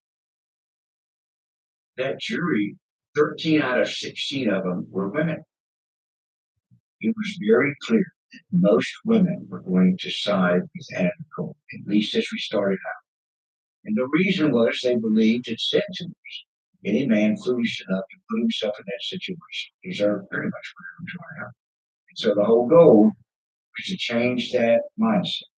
That jury, 13 out of 16 of them were women. It was very clear that most women were going to side with Anna Nicole, at least as we started out. And the reason was they believed it said to us, any man foolish enough to put himself in that situation deserved very much whatever turned out. And so the whole goal was to change that mindset.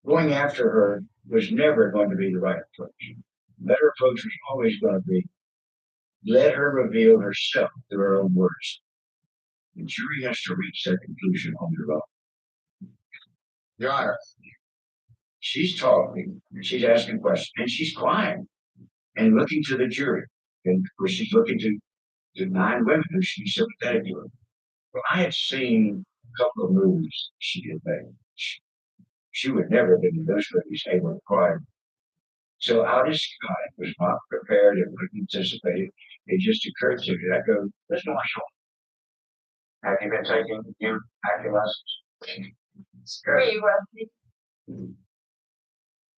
Going after her was never going to be the right approach. The better approach was always going to be let her reveal herself through her own words. The jury has to reach that conclusion on their own. Your Honor, she's talking, she's asking questions, and she's crying and looking to the jury. And of course, she's looking to the 9 women who should be sympathetic to her. Well, I had seen a couple of movies she did make. She would never have been in those movies able to cry. So out of sky was not prepared and wouldn't anticipate. It just occurred to me. I go, Mr. Marshall, have you been taking your acting lessons? Screw you, Rusty.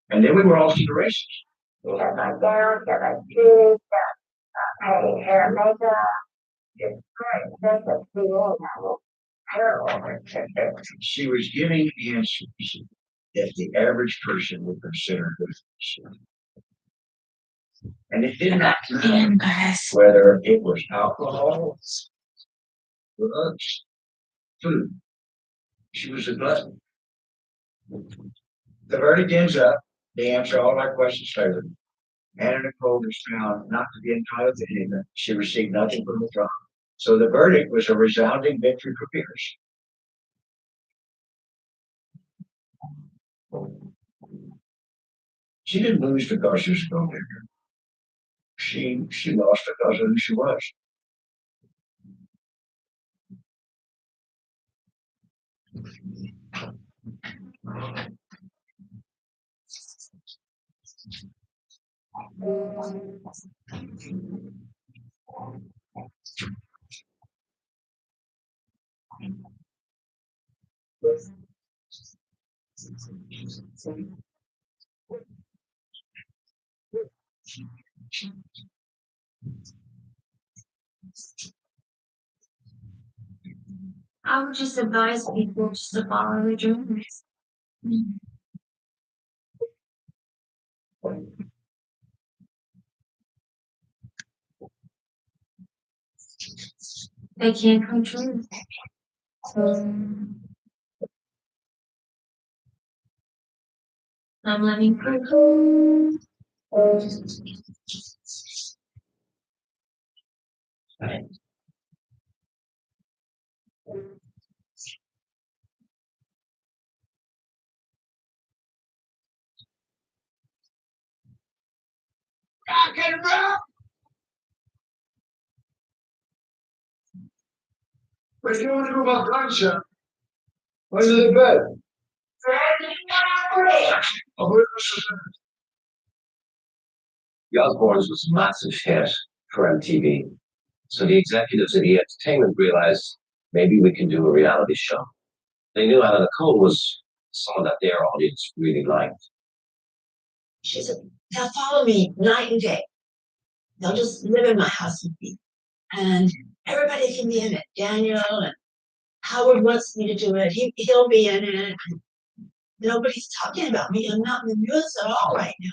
And then we were off to the races. You got my gown, got my shoes, got my hair and makeup. It's great. That's a cool terrible. She was giving answers that the average person would consider good. And it did not matter whether it was alcohol, for us. Food. She was a glutton. The verdict ends up, they answer all our questions favorably. Anna Nicole was found not to be entitled to anything. She received nothing from the trial. So the verdict was a resounding victory for Pierce. She didn't lose because she was a gold digger. She lost because of who she was. I would just advise people just to follow their dreams. They can't come true. So I'm living proof. Rock and roll. What do you want to do about gunshot? Where's the bed? The Osbournes was a massive hit for MTV. So the executives at E! Entertainment realized maybe we can do a reality show. They knew Anna Nicole was someone that their audience really liked. She said, they'll follow me night and day. They'll just live in my house with me. And everybody can be in it. Daniel and Howard wants me to do it. He'll be in it. Nobody's talking about me. I'm not in the news at all right now.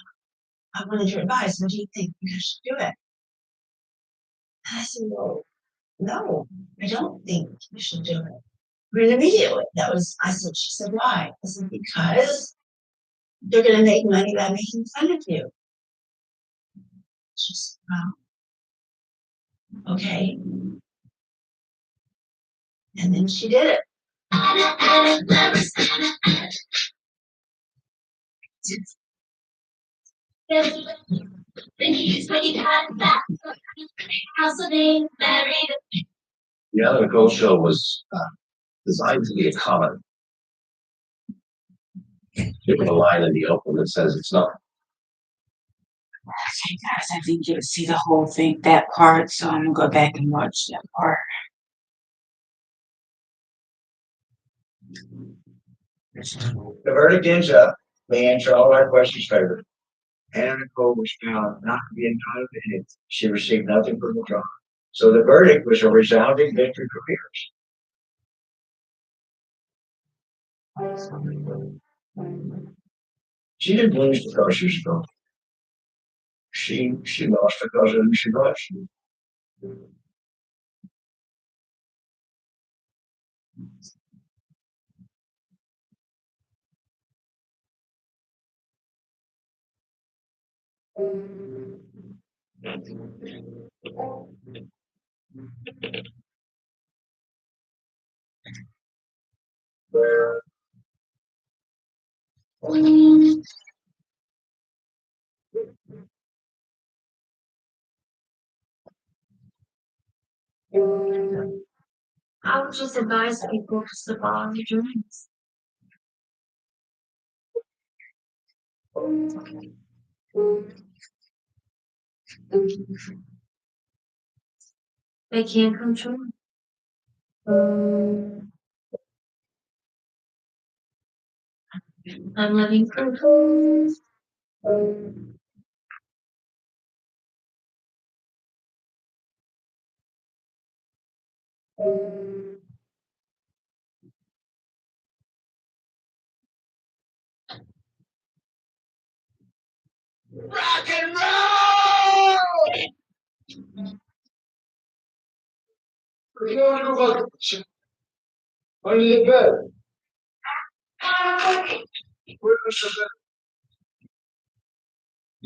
I wanted your advice. What do you think? You should do it. And I said, well, no, I don't think you should do it. And immediately, she said, why? I said, because they're going to make money by making fun of you. She said, well, okay. And then she did it. The Anna Nicole show was designed to be a comedy. Given a line in the open that says it's not. Okay, guys, I didn't get to see the whole thing, that part, so I'm gonna go back and watch that part. The verdict ends up, they answer all our questions favorably. Anna Nicole was found not to be entitled to anything. She received nothing from the trial. So the verdict was a resounding victory for Pierce. She didn't lose because she was strong. She lost because of who she was. I would just advise people just to follow their dreams. They can't come true. I'm living proof. Rock and roll. The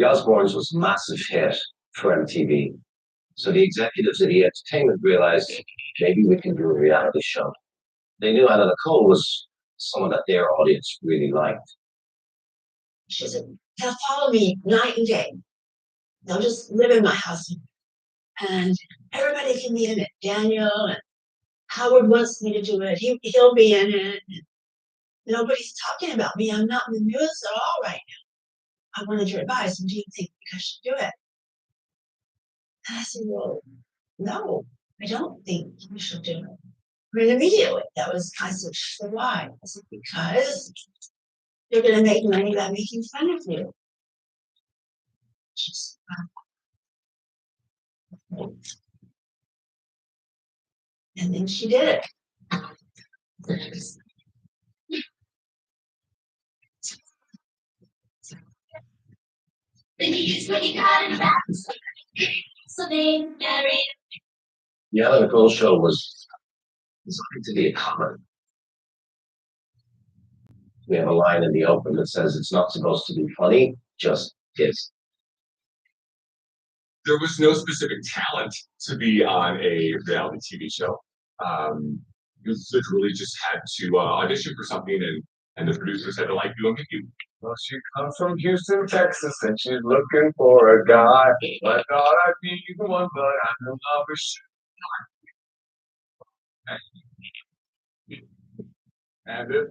Osbournes was a massive hit for MTV. So the executives at E! Entertainment realized maybe we can do a reality show. They knew Anna Nicole was someone that their audience really liked. She said, they'll follow me night and day. They'll just live in my house. And everybody can be in it. Daniel and Howard wants me to do it. He'll be in it. Nobody's talking about me. I'm not in the news at all right now. I wanted your advice. And do you think I should do it? And I said, well, no, I don't think you should do it. I mean, immediately, I said, so why? I said, because you're going to make money by making fun of you. She said, and then she did it. The Anna Nicole show was designed to be a comedy. We have a line in the open that says it's not supposed to be funny, just is. There was no specific talent to be on a reality TV show. You literally just had to audition for something, and the producers had to like you and pick you. Well, she comes from Houston, Texas, and she's looking for a guy. I thought I'd be the one, but I know I was. And it.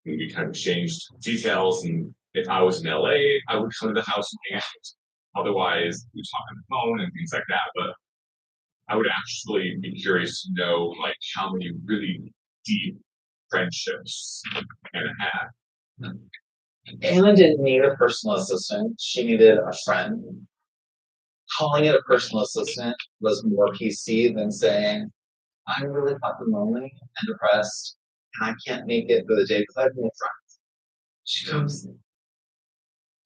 We kind of changed details, and if I was in LA, I would come to the house and hang out. Otherwise, we talk on the phone and things like that. But I would actually be curious to know, like, how many really deep friendships Anna had. Anna didn't need a personal assistant. She needed a friend. Calling it a personal assistant was more PC than saying, I'm really fucking lonely and depressed, and I can't make it for the day because I have no friends. She goes,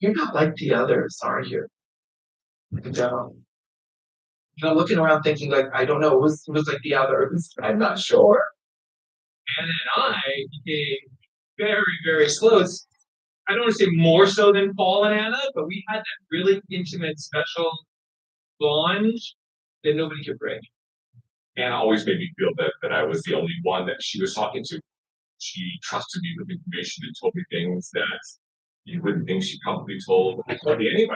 you're not like the others, are you? No. And I'm looking around thinking, like, I don't know, who's like the others? I'm not sure. Anna and I became very, very close. I don't want to say more so than Paul and Anna, but we had that really intimate, special bond that nobody could break. Anna always made me feel that I was the only one that she was talking to. She trusted me with information and told me things that you wouldn't think she probably told anybody.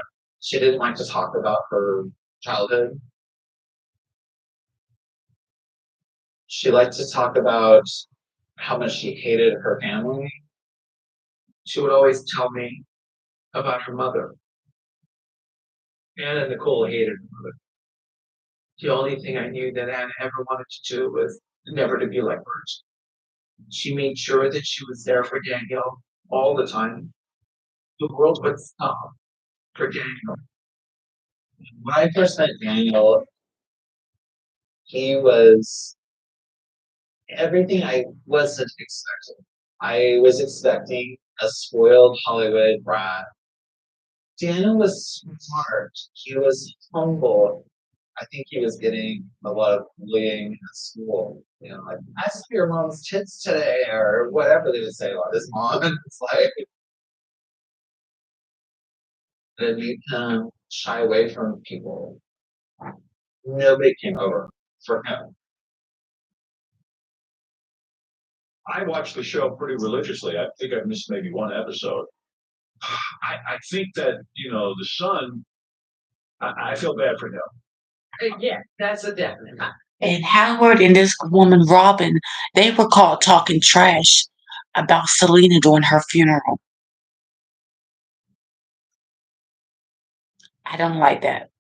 She didn't like to talk about her childhood. She liked to talk about how much she hated her family. She would always tell me about her mother. Anna Nicole hated her mother. The only thing I knew that Anna ever wanted to do was never to be like Virgie. She made sure that she was there for Daniel all the time. The world would stop for Daniel. When I first met Daniel, he was everything I wasn't expecting. I was expecting a spoiled Hollywood brat. Daniel was smart. He was humble. I think he was getting a lot of bullying at school. You know, like, I saw your mom's tits today, or whatever they would say about his mom. And it's like, then you can shy away from people. Nobody came over for him. I watched the show pretty religiously. I think I missed maybe one episode. I think that, the son, I feel bad for him. Yeah, that's a definite. And Howard and this woman, Robin, they were caught talking trash about Selena during her funeral. I don't like that.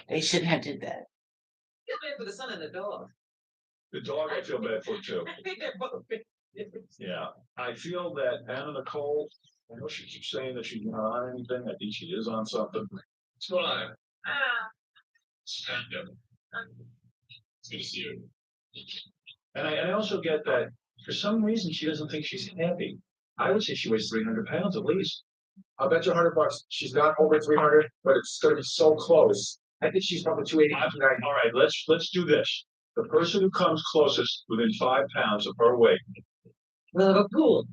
They shouldn't have did that. Feel bad for the son and the dog. The dog I feel bad for too. Yeah. I feel that Anna Nicole, I know she keeps saying that she's not on anything. I think she is on something. What's going on? Stand up. It's good to see you. And I also get that for some reason she doesn't think she's happy. I would say she weighs 300 pounds at least. I'll bet you $100 she's not over 300, but it's gonna be so close. I think she's probably 280, 290. All right, let's do this. The person who comes closest within 5 pounds of her weight. Well, cool.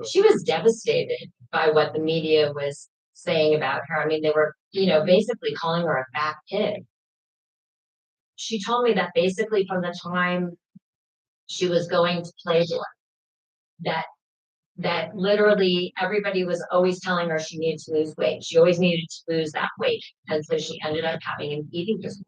She was devastated by what the media was saying about her. I mean, they were, basically calling her a fat pig. She told me that basically from the time she was going to Playboy, that literally everybody was always telling her she needed to lose weight. She always needed to lose that weight. And so she ended up having an eating disorder.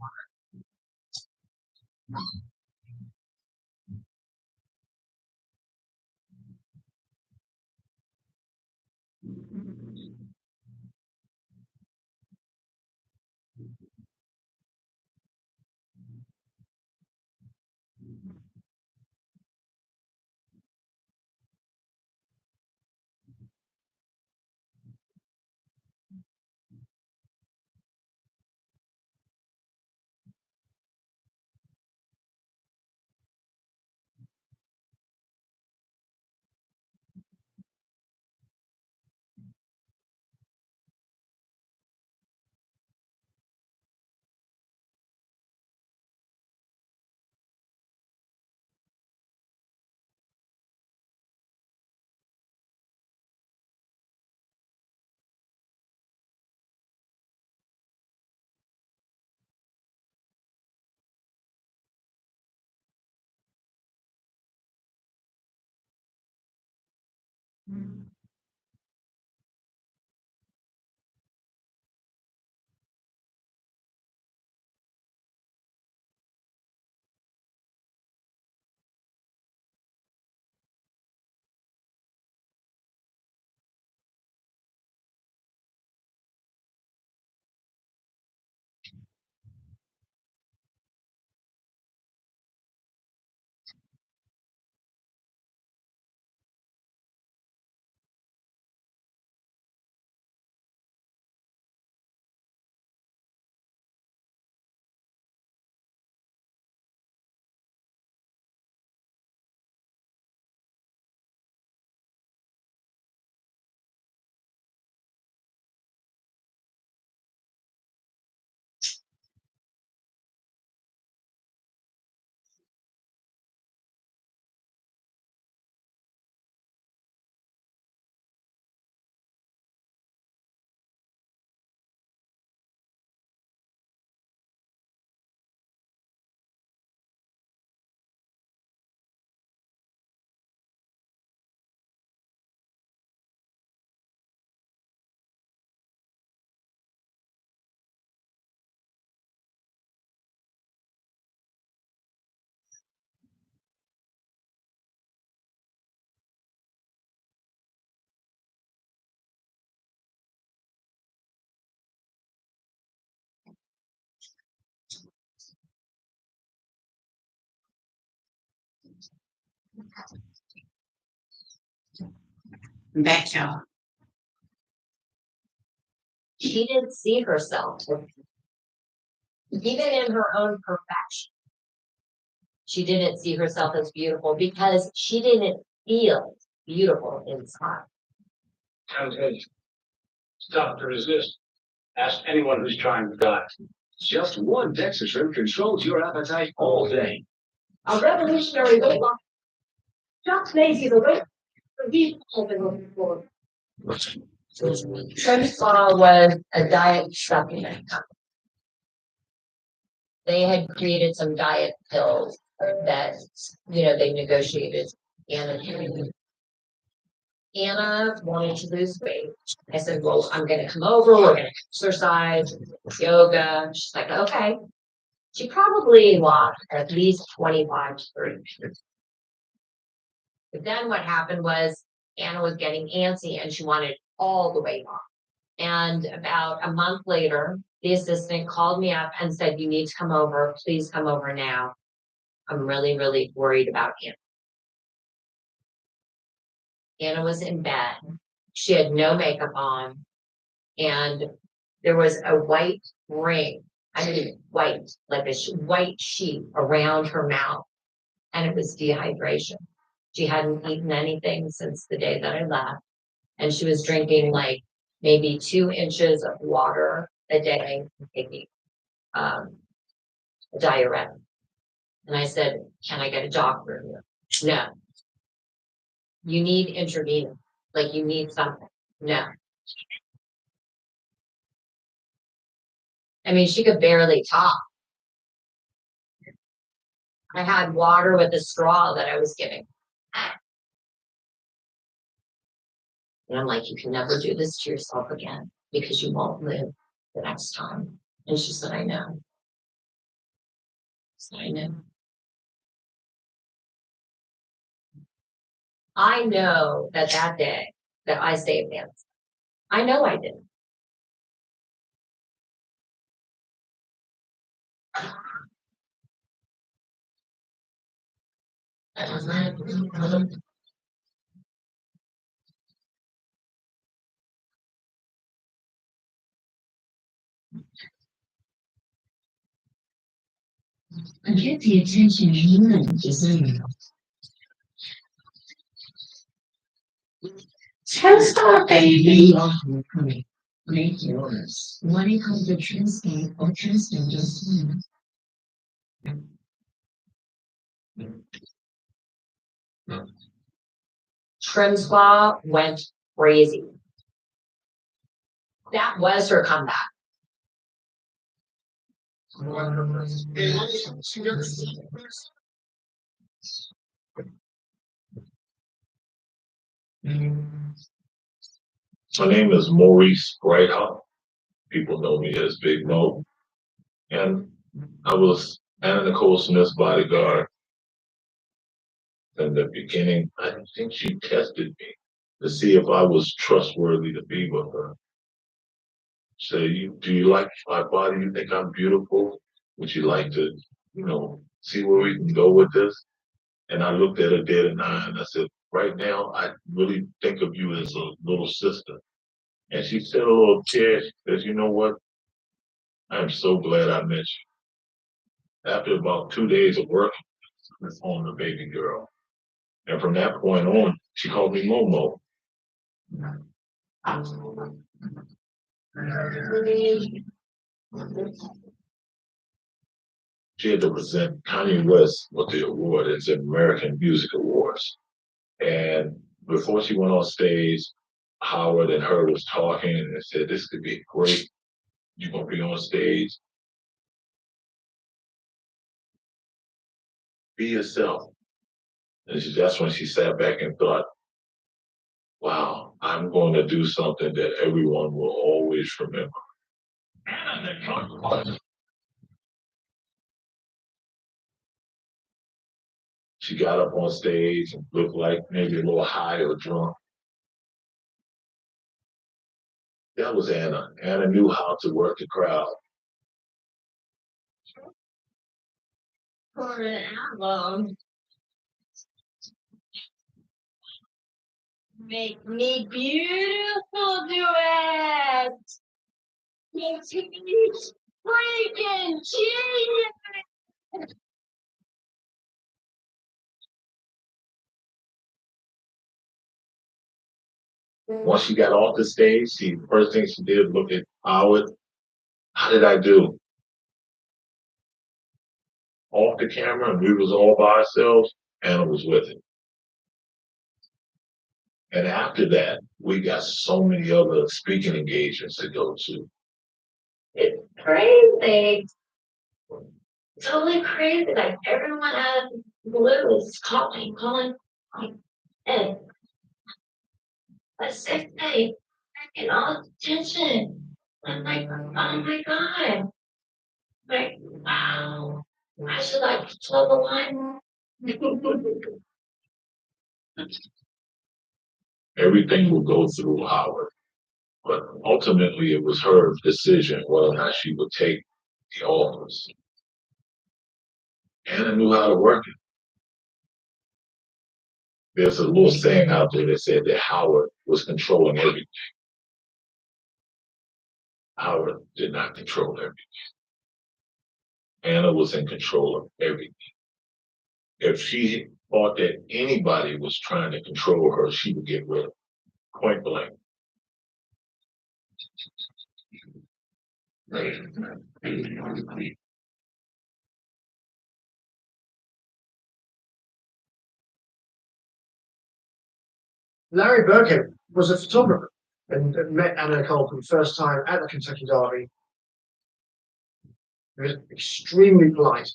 Back, y'all. She didn't see herself, even in her own perfection. She didn't see herself as beautiful because she didn't feel beautiful inside. Temptation. Stop to resist. Ask anyone who's trying to diet. Just one Dextrin controls your appetite all day. A revolutionary weight loss. Just lazy the weight. The weak open for. Trendspa was a diet supplement company. They had created some diet pills that, they negotiated. Anna wanted to lose weight. I said, well, I'm going to come over. We're going to exercise, yoga. She's like, okay. She probably lost at least 25 to 30 pounds. But then what happened was Anna was getting antsy and she wanted all the weight off. And about a month later, the assistant called me up and said, you need to come over. Please come over now. I'm really, really worried about Anna. Anna was in bed. She had no makeup on. And there was a white ring. White, like a white sheet around her mouth. And it was dehydration. She hadn't eaten anything since the day that I left. And she was drinking like maybe 2 inches of water a day, taking a diuretic. And I said, can I get a doctor here? No. You need intravenous, like you need something. No. I mean, she could barely talk. I had water with a straw that I was giving. And I'm like, you can never do this to yourself again because you won't live the next time. And she said, I know. So I know. I know that that day that I saved him. I know I did. And get the attention you deserve. Stop, baby. Make yours. 1-800 Transcape or Transcape.com. Trim Spa went crazy. That was her comeback. My name is Maurice Brighthop. People know me as Big Mo. And I was Anna Nicole Smith's bodyguard. In the beginning, I think she tested me to see if I was trustworthy to be with her. Say, do you like my body? You think I'm beautiful? Would you like to, see where we can go with this? And I looked at her dead in the eye and I said, right now, I really think of you as a little sister. And she said a little tear. She says, you know what? I'm so glad I met you. After about 2 days of working on the baby girl. And from that point on, she called me Momo. She had to present Kanye West with the award. It's an American Music Awards. And before she went on stage, Howard and her was talking and said, this could be great. You're going to be on stage. Be yourself. And that's when she sat back and thought, wow, I'm going to do something that everyone will always remember. She got up on stage and looked like maybe a little high or drunk. That was Anna. Anna knew how to work the crowd. For an album. Make me beautiful duet. Makes me freaking genius. Once she got off the stage, the first thing she did look at Howard. How did I do? Off the camera, and we was all by ourselves. Anna was with it. And after that, we got so many other speaking engagements to go to. It's crazy. Totally crazy. Like everyone out of the blue is calling, like, hey, let's say, hey, get all the attention. I'm like, oh my God. Like, wow. I should like flow the line. Everything will go through Howard. But ultimately, it was her decision whether or not she would take the office. Anna knew how to work it. There's a little saying out there that said that Howard was controlling everything. Howard did not control everything. Anna was in control of everything. If she thought that anybody was trying to control her, she would get rid of them. point blank. Larry Birkin was a photographer and met Anna Nicole for the first time at the Kentucky Derby. He was extremely polite.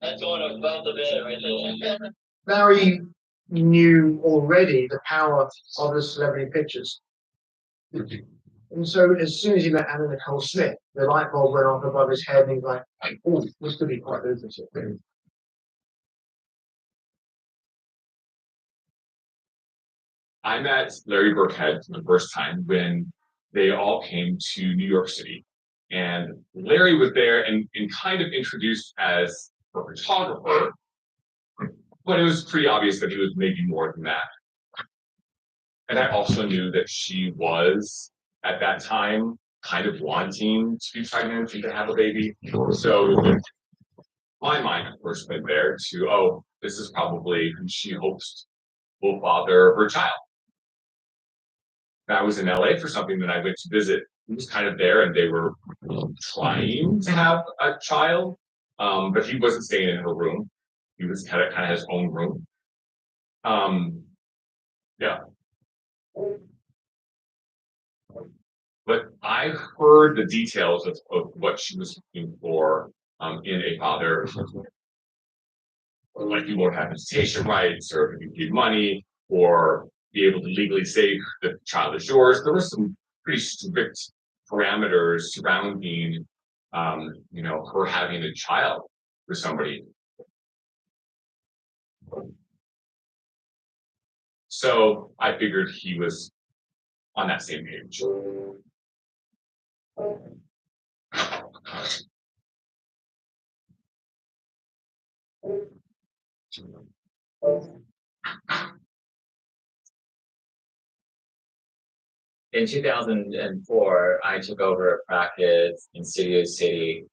That's going above the bed right there. Larry knew already the power of the celebrity pictures. And so as soon as he met Anna Nicole Smith, the light bulb went off above his head and he was like, oh, this could be quite lucrative. I met Larry Burkhead for the first time when they all came to New York City. And Larry was there and kind of introduced as a photographer, but it was pretty obvious that he was maybe more than that. And I also knew that she was, at that time, kind of wanting to be pregnant and to have a baby. So my mind, of course, went there to, oh, this is probably who she hopes will father her child. I was in LA for something that I went to visit. He was kind of there and they were trying to have a child, but he wasn't staying in her room. He was kind of his own room. Yeah. But I heard the details of what she was looking for in a father. Like you won't have visitation rights, or if you give money, or be able to legally say the child is yours. There were some pretty strict parameters surrounding, her having a child with somebody. So I figured he was on that same page. In 2004, I took over a practice in Studio City.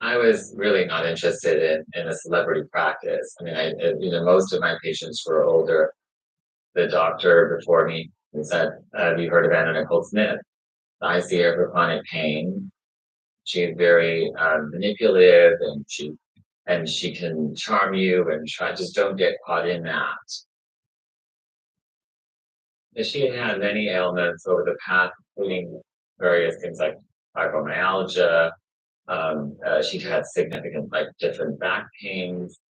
I was really not interested in a celebrity practice. I mean, most of my patients were older. The doctor before me said, have you heard of Anna Nicole Smith? I see her for chronic pain. She's very manipulative, and she can charm you, and just don't get caught in that. She had many ailments over the past, including various things like fibromyalgia. She had significant, different back pains.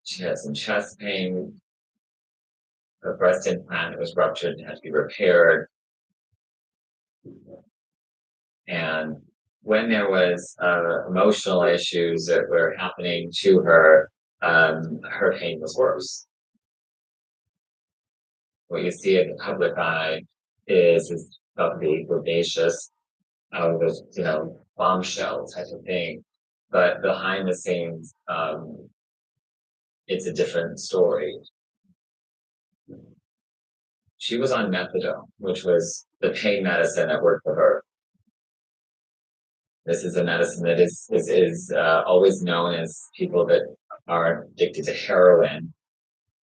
She had some chest pain. Her breast implant was ruptured and had to be repaired. And when there was emotional issues that were happening to her, her pain was worse. What you see in the public eye is probably vivacious, bombshell type of thing. But behind the scenes, it's a different story. She was on methadone, which was the pain medicine that worked for her. This is a medicine that is always known as people that are addicted to heroin.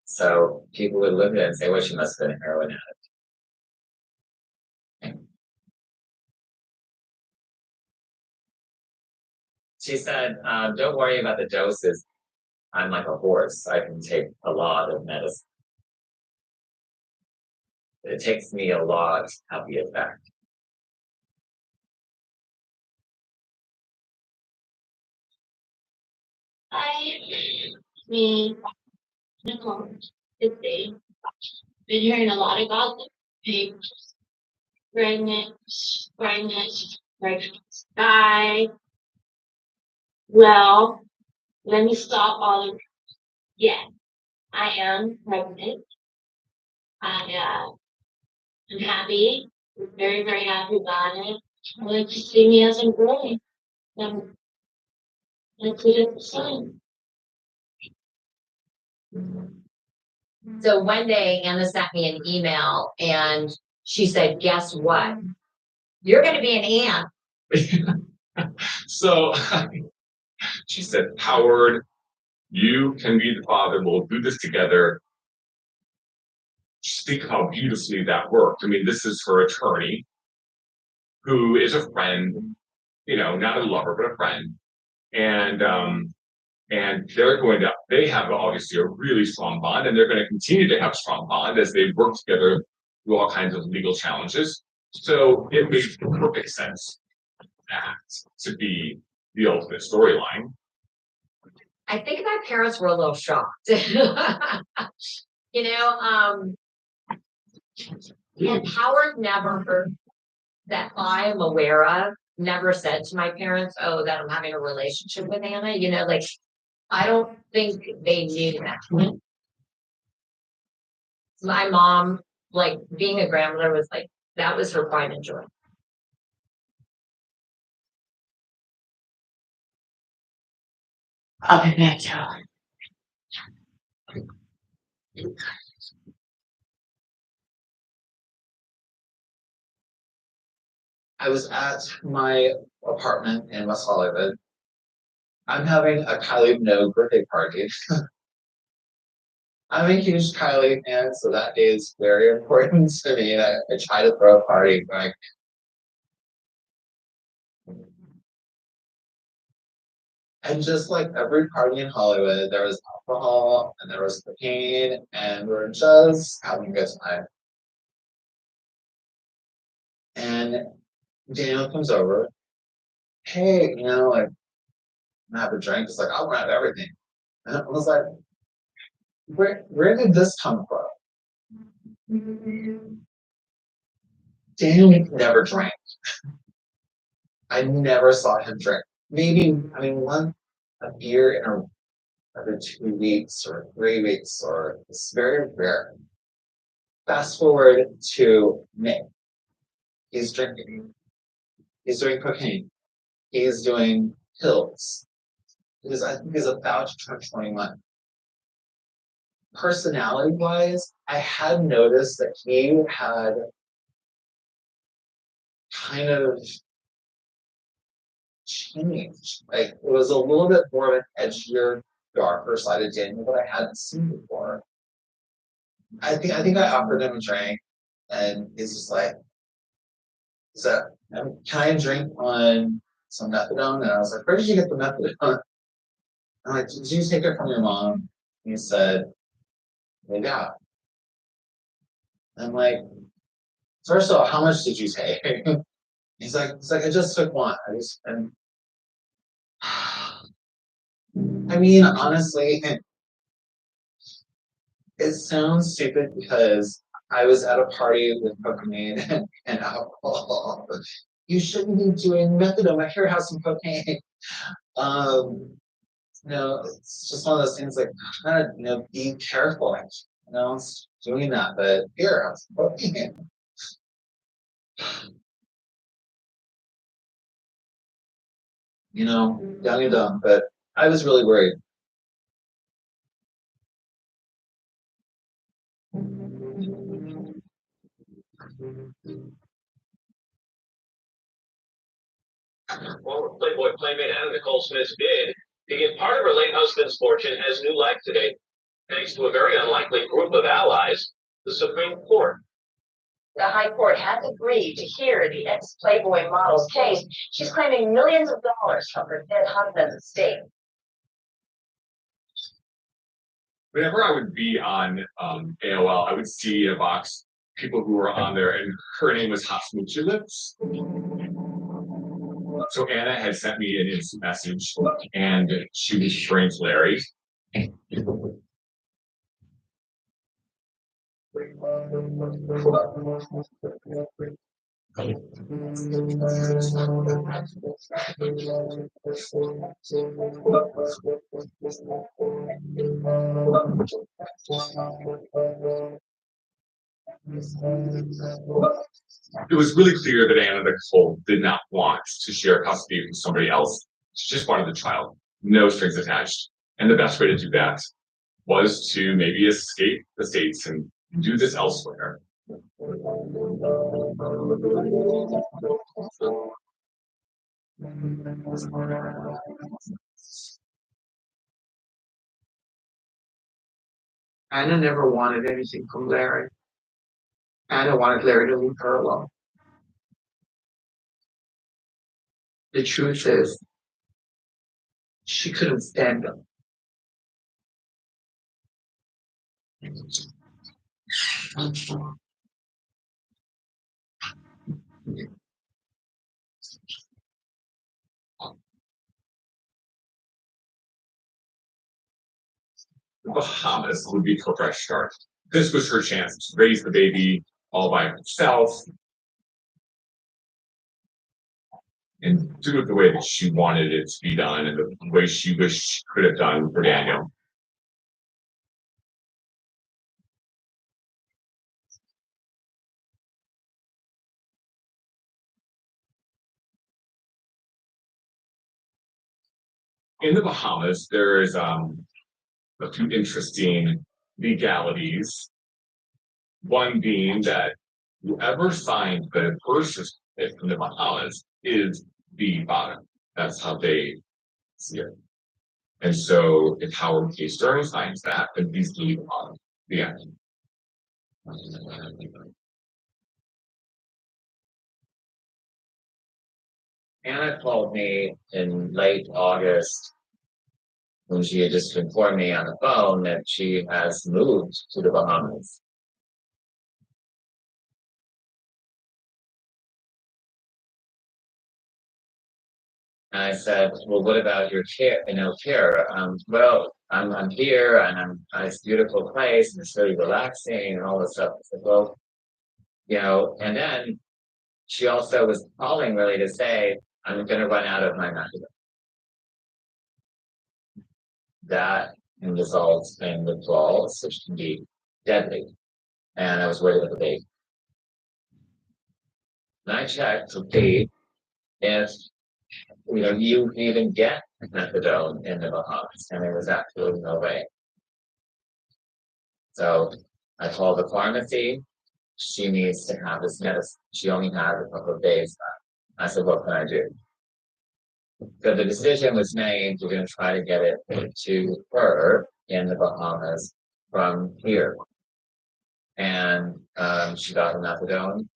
So people would look at it and say, well, she must have been a heroin addict. She said, don't worry about the doses. I'm like a horse. I can take a lot of medicine. It takes me a lot to have the effect. Me, Nicole, been hearing a lot of gossip, pregnant, guy. Well, let me stop all of it. Yeah, I am pregnant. I'm happy, very, very happy about it. I like to see me as I'm growing. I'm included the son. So one day Anna sent me an email and she said, guess what? You're going to be an aunt. So She said, Howard, you can be the father. We'll do this together. Just think of how beautifully that worked. I mean, this is her attorney, who is a friend, not a lover, but a friend. And they have obviously a really strong bond, and they're going to continue to have a strong bond as they work together through all kinds of legal challenges. So it made perfect sense that to be the ultimate storyline. I think my parents were a little shocked. And Howard never heard that I am aware of, never said to my parents, oh, that I'm having a relationship with Anna. I don't think they knew that. My mom, being a grandmother was that was her pride and joy. I'll be back, y'all. I was at my apartment in West Hollywood. I'm having a Kylie Minogue birthday party. I'm a huge Kylie fan, so that is very important to me. I try to throw a party, and just like every party in Hollywood, there was alcohol and there was cocaine, and we're just having a good time. And Daniel comes over. Hey, have a drink. It's like, I'll grab everything. And I was like, where did this come from? Daniel never drank. I never saw him drink. Maybe, a beer in every 2 weeks or 3 weeks, or it's very rare. Fast forward to May. He's drinking. He's doing cocaine. He's doing pills. I think he's about to turn 21. Personality-wise, I had noticed that he had kind of changed. It was a little bit more of an edgier, darker side of Daniel that I hadn't seen before. I think I offered him a drink, and he's just like, can I drink on some methadone? And I was like, where did you get the methadone? I'm like, did you take it from your mom? And he said, yeah. I'm like, first of all, how much did you take? He's like, I just took one. Honestly, it sounds stupid because I was at a party with cocaine and alcohol. You shouldn't be doing methadone. I here have some cocaine. It's just one of those things be careful. Doing that, but here, have some cocaine. Young and dumb, but I was really worried. Former Playboy playmate Anna Nicole Smith did begin part of her late husband's fortune as new life today, thanks to a very unlikely group of allies, the Supreme Court. The High Court has agreed to hear the ex-Playboy model's case. She's claiming millions of dollars from her dead husband's estate. Whenever I would be on AOL, I would see in a box people who were on there, and her name was Hot Smoochie Lips. So Anna had sent me an instant message, and she was referring to Larry. It was really clear that Anna Nicole did not want to share custody with somebody else. She just wanted the child, no strings attached. And the best way to do that was to maybe escape the States and do this elsewhere. Anna never wanted anything from Larry. Anna wanted Larry to leave her alone. The truth is, she couldn't stand him. The Bahamas would be her fresh start. This was her chance to raise the baby all by herself and do it the way that she wanted it to be done and the way she wished she could have done for Daniel. In the Bahamas, there is a few interesting legalities. One being that whoever signed the birth certificate from the Bahamas is the bottom. That's how they see it. And so if Howard K. Stern signs that, then he's the bottom. The end. Anna called me in late August when she had just informed me on the phone that she has moved to the Bahamas. And I said, well, what about your care, care? Well, I'm here and it's a beautiful place and it's really relaxing and all this stuff. I said, well, and then she also was calling really to say, I'm going to run out of my methadone. That can result in withdrawals, which can be deadly. And I was worried about the baby. And I checked to see if you can even get methadone in the Bahamas, and there was absolutely no way. So I called the pharmacy. She needs to have this medicine. She only has a couple of days left. I said, what can I do? So the decision was made. We're going to try to get it to her in the Bahamas from here. And she got the methadone.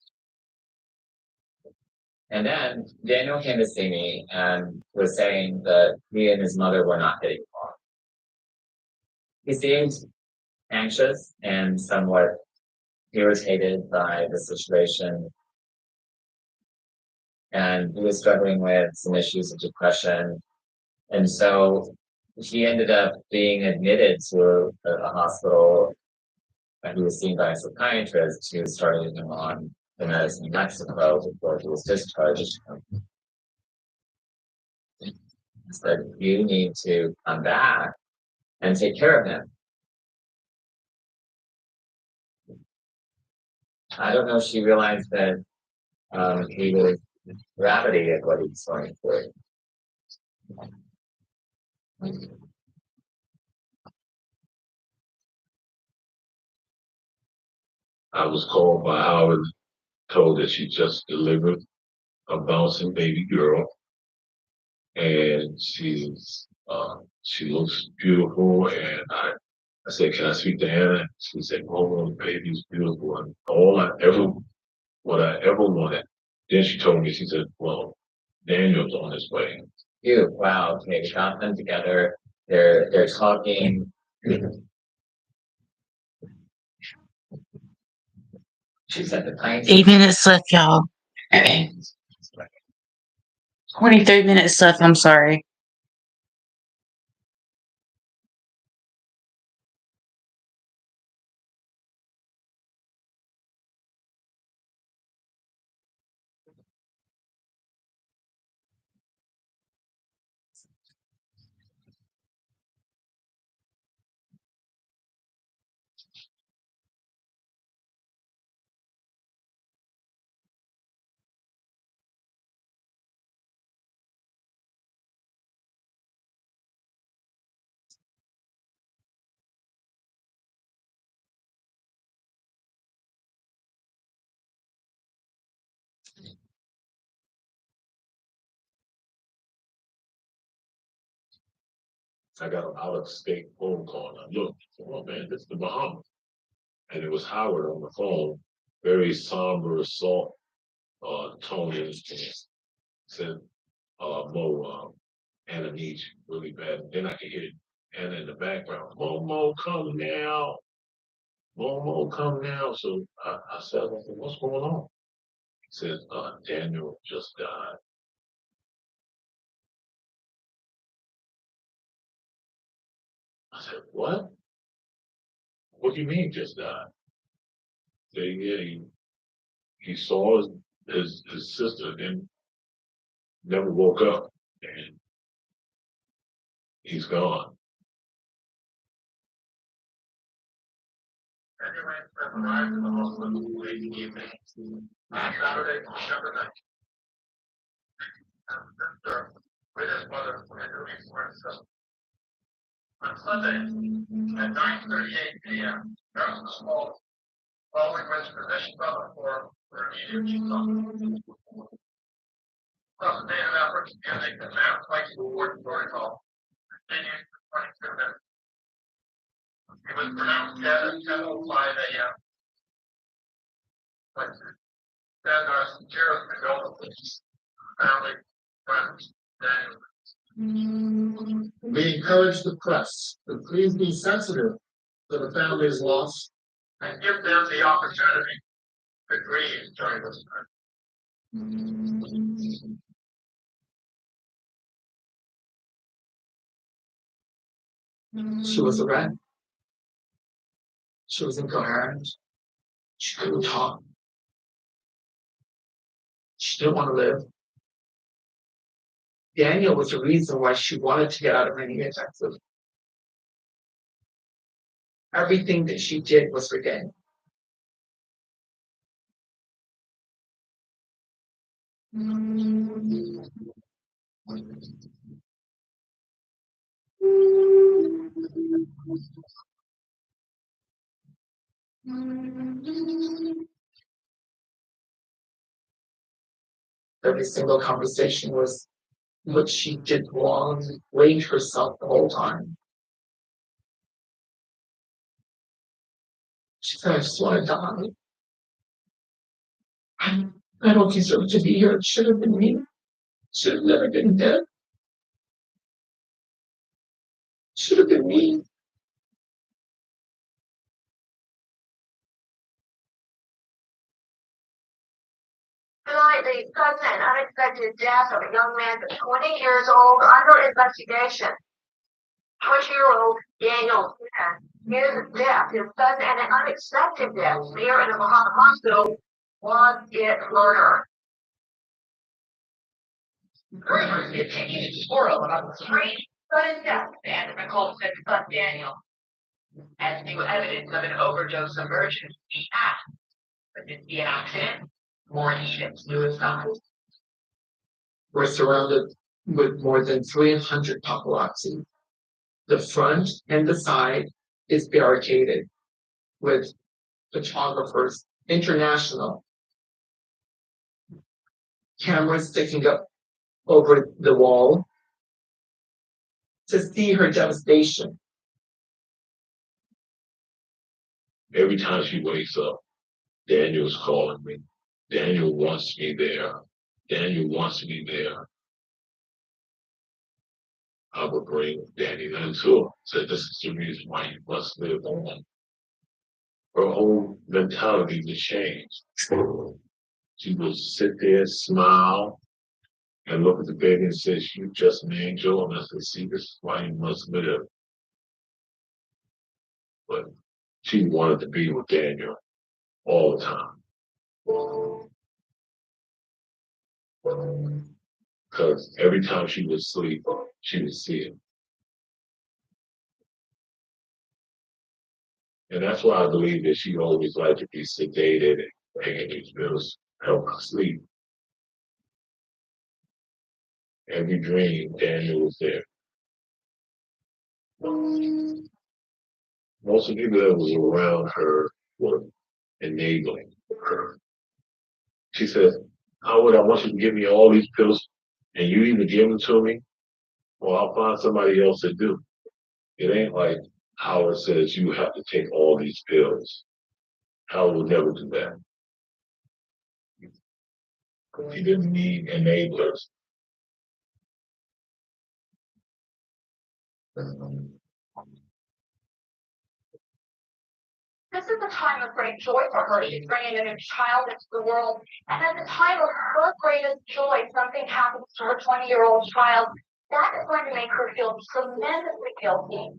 And then Daniel came to see me and was saying that he and his mother were not getting along. He seemed anxious and somewhat irritated by the situation. And he was struggling with some issues of depression. And so he ended up being admitted to a hospital, and he was seen by a psychiatrist who started him on the medicine in Mexico before he was discharged. He said, you need to come back and take care of him. I don't know if she realized that he was gravity of what he was going through. I was called by Howard, told that she just delivered a bouncing baby girl, and she looks beautiful. And I said, "Can I speak to Anna?" She said, "Oh, the baby's beautiful, and what I ever wanted." Then she told me, she said, "Well, Daniel's on his way." Phew, wow, okay, we got them together. They're talking. She said the client. 8 minutes left, y'all. 23 minutes left. I'm sorry. I got an out of state phone call and I looked, oh man, this is the Bahamas. And it was Howard on the phone, very somber, soft tone. And said, Mo, Anna needs you really bad. And then I could hear Anna in the background, Mo, come now. Mo, come now. So I said, what's going on? He said, Daniel just died. I said, what? What do you mean just died? He said, yeah, he saw his sister and never woke up and he's gone. Anyway, arrived in the hospital late evening on Saturday, December 19th. With his mother for interviewing for himself. On Sunday at 9:38 p.m., nurses called following his physician's other for immediate consultation. Plus, the date of efforts using advanced life support protocol continued for 22 minutes. He was pronounced dead at 10:05 a.m. Then our sincerest condolences, family, friends, Daniel. We encourage the press to please be sensitive to the family's loss. And give them the opportunity to grieve during this time. She was a wreck. She was incoherent. She couldn't talk. She didn't want to live. Daniel was the reason why she wanted to get out of Virginia, Texas. Everything that she did was for Daniel. Every single conversation was what she did wrong, blamed herself the whole time. She said, I just want to die. I don't deserve to be here. It should have been me. Should have never been dead. Should have been me. Tonight, the sudden and unexpected death of a young man 20 years old under investigation. 20-year-old Daniel Smith. His death, his sudden and unexpected death here in a Bahama hospital, was it murder? Rumors continue to swirl about the strange sudden death of Anna Nicole Smith's son Daniel. As new evidence of an overdose emerges, we ask, could this be an accident or even suicide? We're surrounded with more than 300 paparazzi. The front and the side is barricaded with photographers, international cameras sticking up over the wall to see her devastation. Every time she wakes up, Daniel's calling me. Daniel wants me there. Daniel wants me there. I would bring Danny into her. Said this is the reason why you must live on. Her whole mentality was changed. She would sit there, smile, and look at the baby and say, "You're just an angel." And I said, "See, this is why you must live." But she wanted to be with Daniel all the time. Because every time she would sleep, she would see it. And that's why I believe that she always liked to be sedated and taking these pills to help her sleep. Every dream, Daniel was there. Most of the people that was around her were enabling her. She said, "Howard, I want you to give me all these pills and you even give them to me, or I'll find somebody else to do." It ain't like Howard says you have to take all these pills. Howard would never do that. He didn't need enablers. This is a time of great joy for her. She's bringing a new child into the world. And at the time of her greatest joy, something happens to her 20-year-old child. That is going to make her feel tremendously guilty.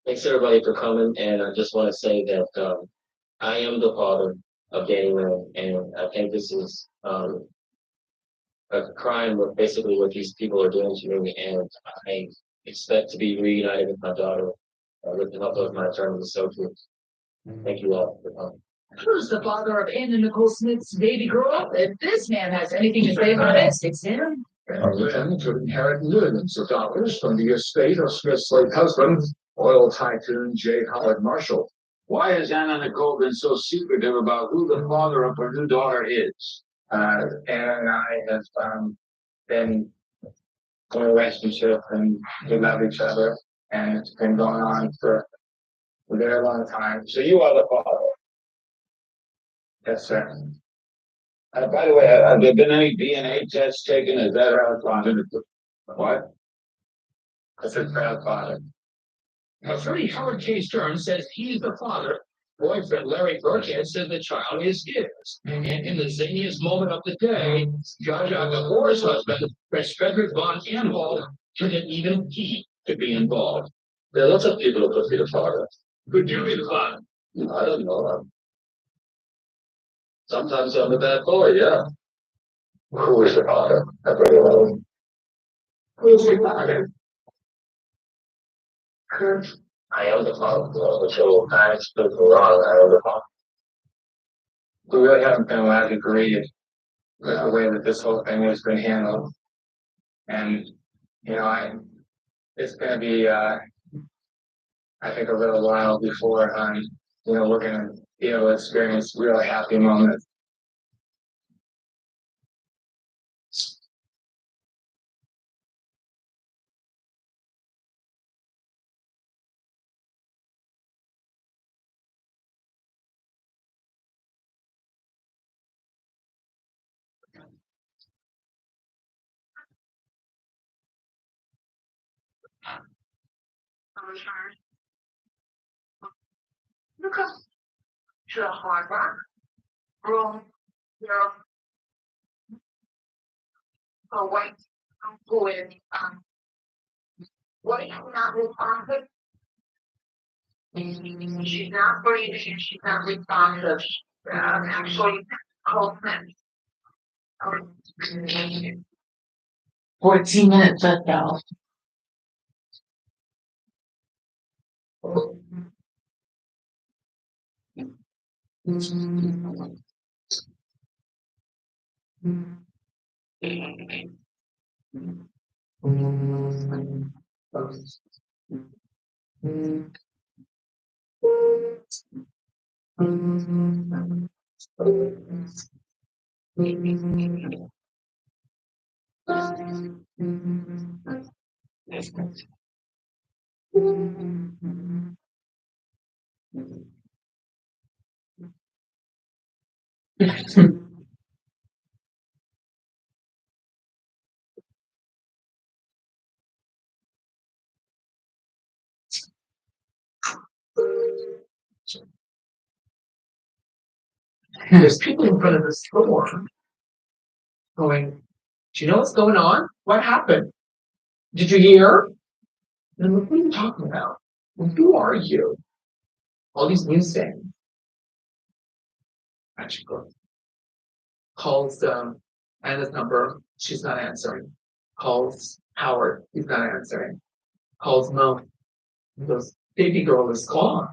Thanks everybody for coming, and I just want to say that I am the father of Daniel, and I think this is a crime with basically what these people are doing to me, and I expect to be reunited with my daughter with the help of my attorney associates. Thank you all for coming. Who's the father of Anna Nicole Smith's baby girl? If this man has anything to say about it, it's him. Then to inherit millions of dollars from the estate of Smith's late husband, oil tycoon J. Howard Marshall. Why has Anna Nicole been so secretive about who the father of her new daughter is? Anna and I have been in a relationship and we love each other, and it's been going on for a very long time. So you are the father. Yes, sir. By the way, have there been any DNA tests taken? Is that how it's gone? What? I said grandfather. Attorney Howard K. Stern says he's the father. Boyfriend Larry Burkhead says the child is his. And in the zaniest moment of the day, Jaja Gabor's husband, Prince Frederick von Anhalt, turned that even he could be involved. There are lots of people who could be the father. Could you be the father? I don't know. Sometimes I'm a bad boy, yeah. Who is the father? Who's the father? I am the father until times prove wrong. I am the father. We really haven't been allowed to agree with the way that this whole thing has been handled. And, you know, it's going to be, I think, a little while before, you know, we're going to be able to experience really happy moments. Because to hard work, room, or wait, who is what is not responsive? She's not breathing, she's not responsive. Actually, coldness. 14 minutes left, y'all. There's people in front of the store going, do you know what's going on? What happened? Did you hear? And I'm like, what are you talking about? Well, who are you? All these news things. Actually, calls Anna's number, she's not answering. Calls Howard, he's not answering. Calls Mo. He goes, baby girl is gone.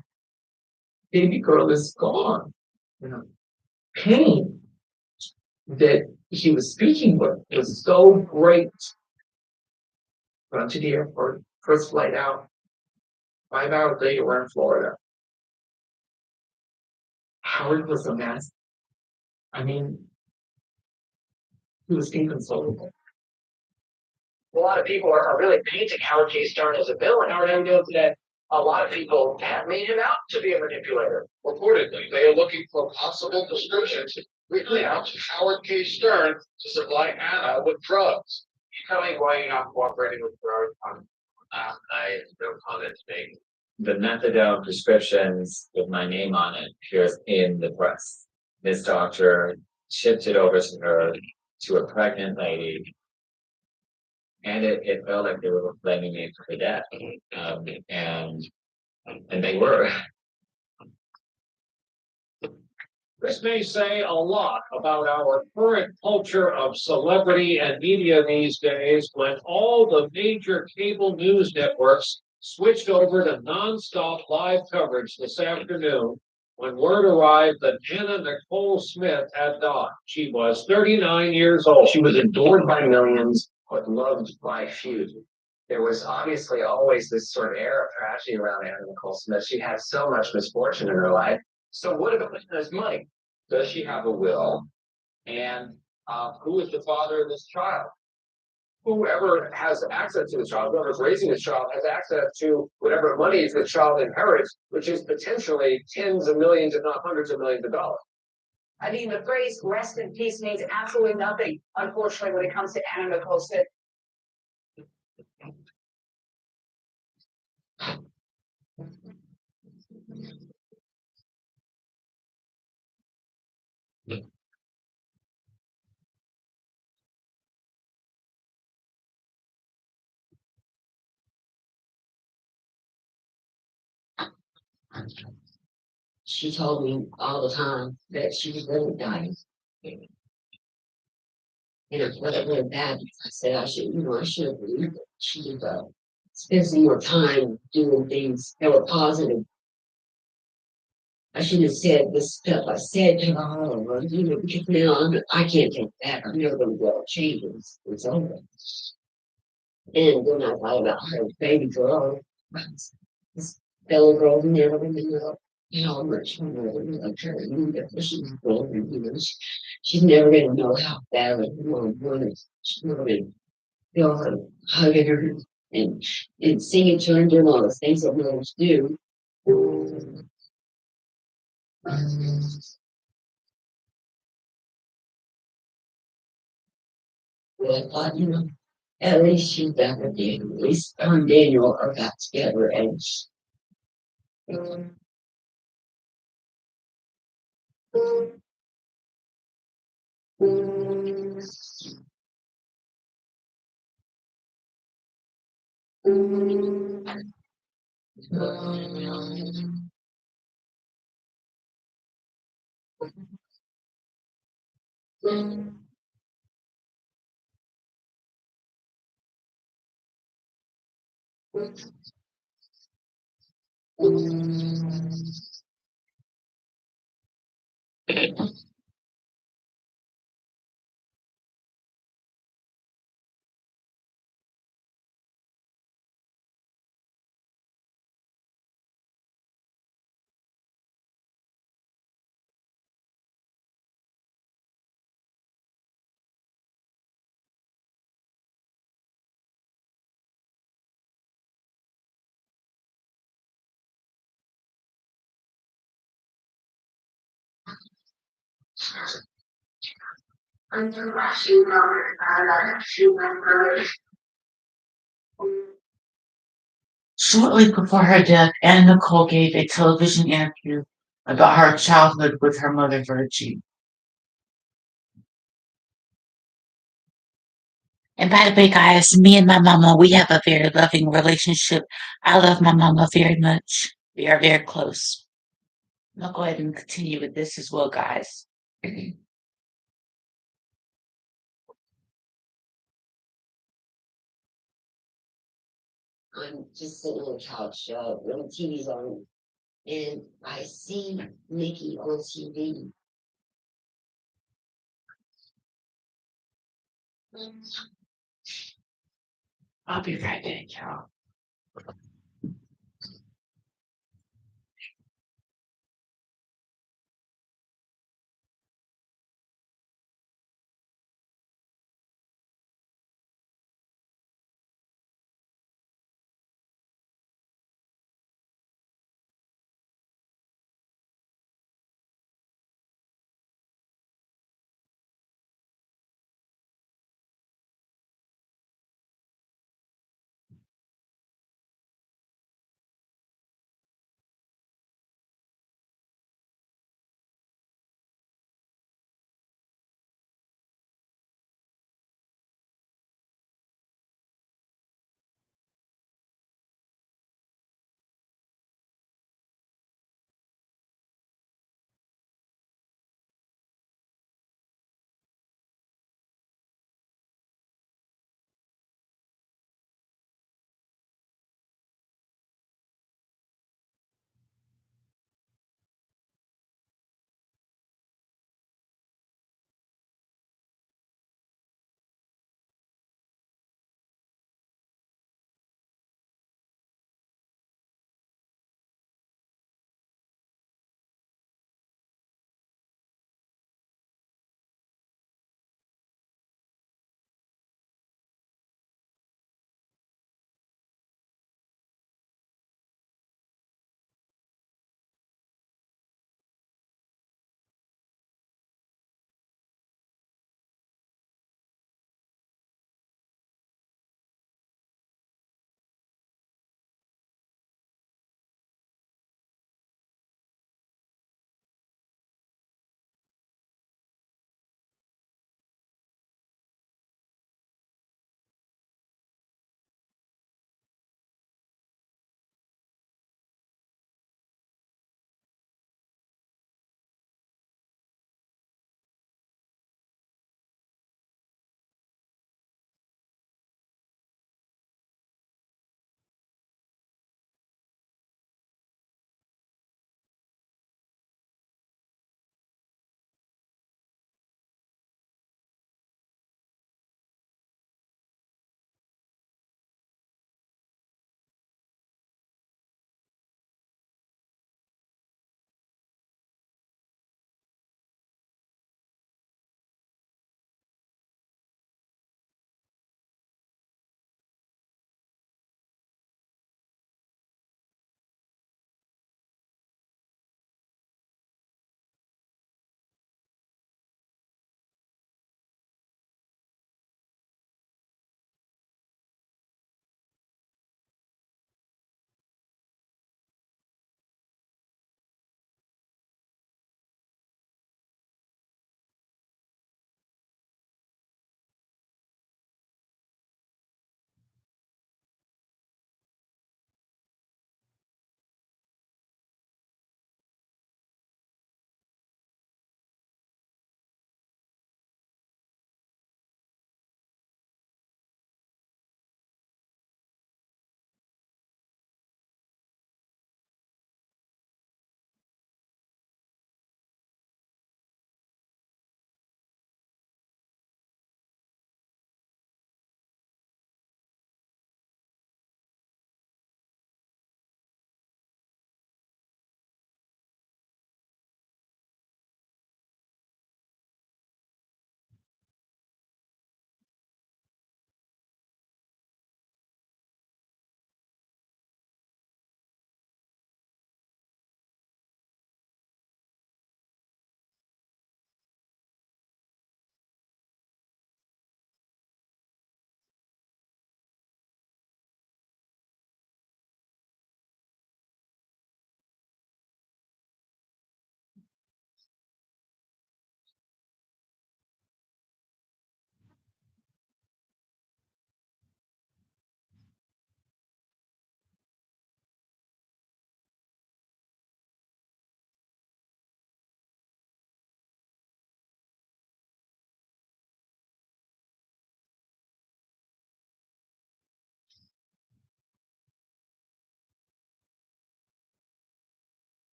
Baby girl is gone. You know, pain that he was speaking with was so great. Run to the airport, first flight out. 5 hours later, we're in Florida. Howard was a mess. I mean, he was inconsolable. A lot of people are really painting Howard K. Stern as a villain. Howard, how do you know that a lot of people have made him out to be a manipulator? Reportedly, they are looking for possible prescriptions written out to Howard K. Stern to supply Anna with drugs. You tell me why you're not cooperating with drugs. I have no comment to make. The methadone prescriptions with my name on it appears in the press. This doctor shipped it over to her, to a pregnant lady. And it felt like they were blaming me for her death. And they were. This may say a lot about our current culture of celebrity and media these days when all the major cable news networks switched over to nonstop live coverage this afternoon when word arrived that Anna Nicole Smith had died. She was 39 years old. She was adored by millions, but loved by few. There was obviously always this sort of air of tragedy around Anna Nicole Smith. She had so much misfortune in her life. So what about this money? Does she have a will? And who is the father of this child? Whoever has access to the child, whoever's raising the child, has access to whatever money the child inherits, which is potentially tens of millions, if not hundreds of millions of dollars. I mean, the phrase rest in peace means absolutely nothing, unfortunately, when it comes to Anna Nicole Smith. She told me all the time that she was going to die. And it wasn't really bad. I said I should, I should have believed it. She should spend some more time doing things that were positive. I should have said the stuff I said to her, because now I can't take that. I'm never going to be able to change it. It's over. And then I thought about her baby girl. This fellow girl who never really know how much like her. She's born, she's never going to know how badly her mom wanted. She's never going to feel her hugging her and singing to her and doing all the things that mothers do. But I thought, at least she's back with Daniel. At least her and Daniel are back together. And Shortly before her death, Anna Nicole gave a television interview about her childhood with her mother, Virgie. And by the way, guys, me and my mama, we have a very loving relationship. I love my mama very much. We are very close. I'll go ahead and continue with this as well, guys. I'm just sitting on the couch when the TV's on, and I see Nikki on TV. I'll be right back, y'all.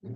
She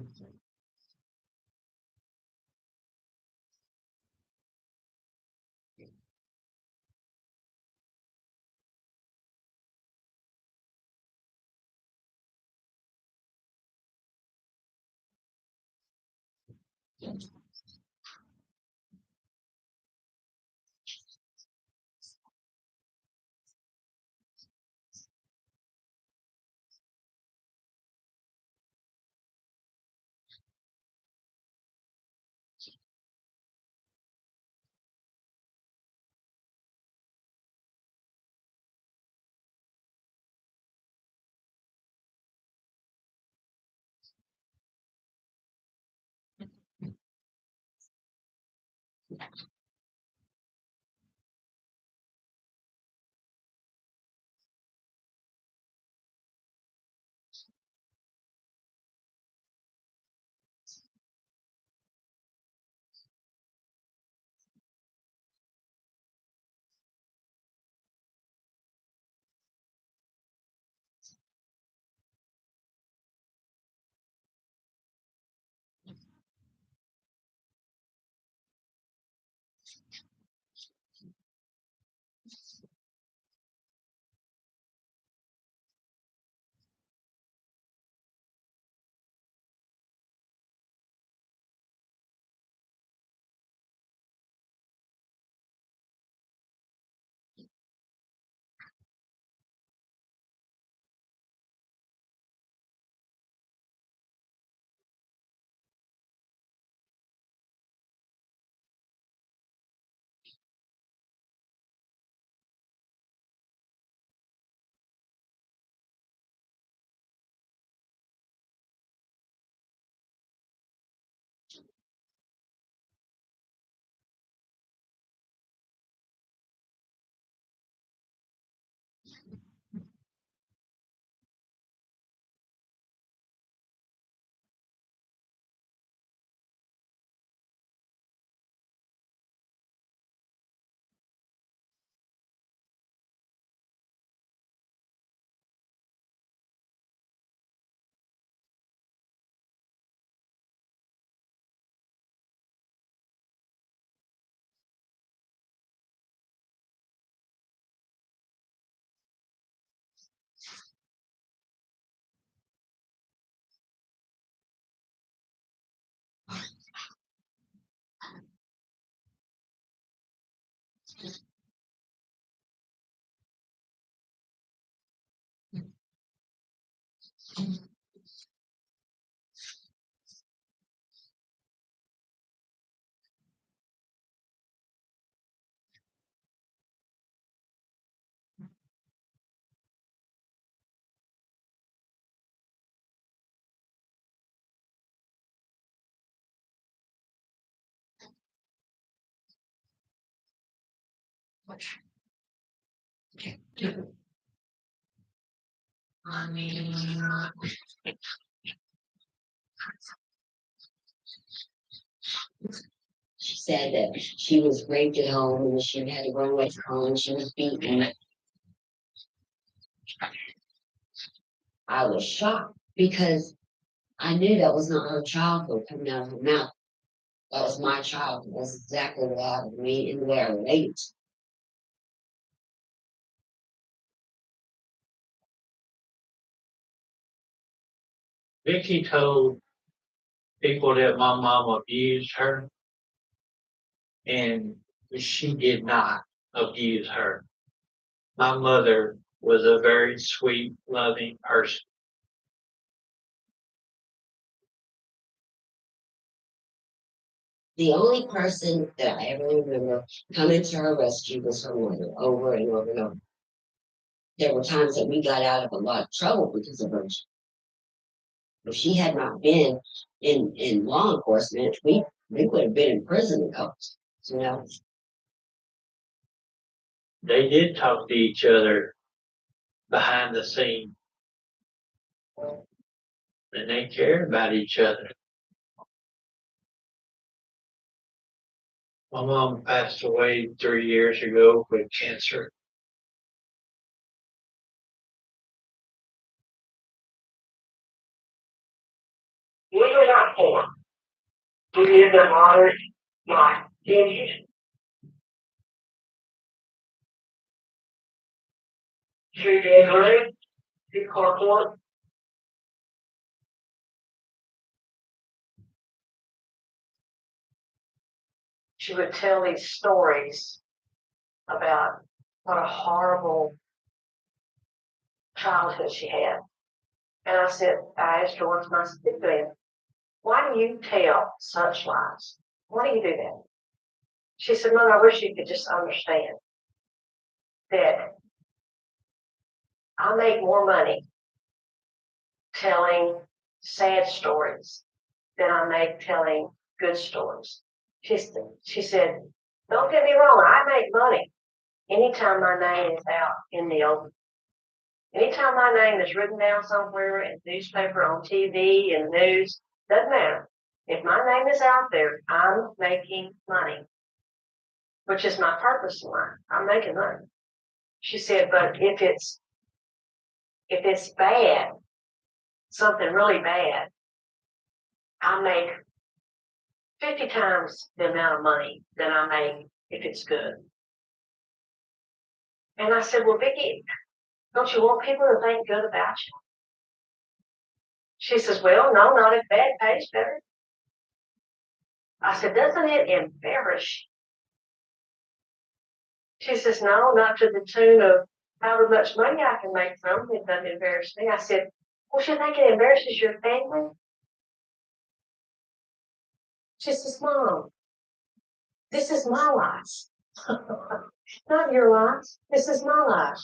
said that she was raped at home and she had to run away from home and she was beaten. I was shocked because I knew that was not her childhood coming out of her mouth. That was my childhood. That's exactly what happened to me and the way I related. Vicky told people that my mom abused her, and she did not abuse her. My mother was a very sweet, loving person. The only person that I ever remember coming to her rescue was her mother, over and over and over. There were times that we got out of a lot of trouble because of her. If she had not been in law enforcement, we would have been in prison a couple times, you know. They did talk to each other behind the scene, and they cared about each other. My mom passed away 3 years ago with cancer. We were not poor. We lived a moderate life. Three days early, the corporal. She would tell these stories about what a horrible childhood she had. And I asked her once, I said, why do you tell such lies? Why do you do that? She said, Mother, I wish you could just understand that I make more money telling sad stories than I make telling good stories. She said, don't get me wrong, I make money anytime my name is out in the open. Anytime my name is written down somewhere in newspaper, on TV, in the news, doesn't matter. If my name is out there, I'm making money, which is my purpose in life. I'm making money. She said, but if it's bad, something really bad, I make 50 times the amount of money that I make if it's good. And I said, well, Vicki, don't you want people to think good about you? She says, well, no, not if bad pays better. I said, doesn't it embarrass you? She says, no, not to the tune of however much money I can make from it. It doesn't embarrass me. I said, well, you think it embarrasses your family? She says, Mom, this is my life. Not your life. This is my life.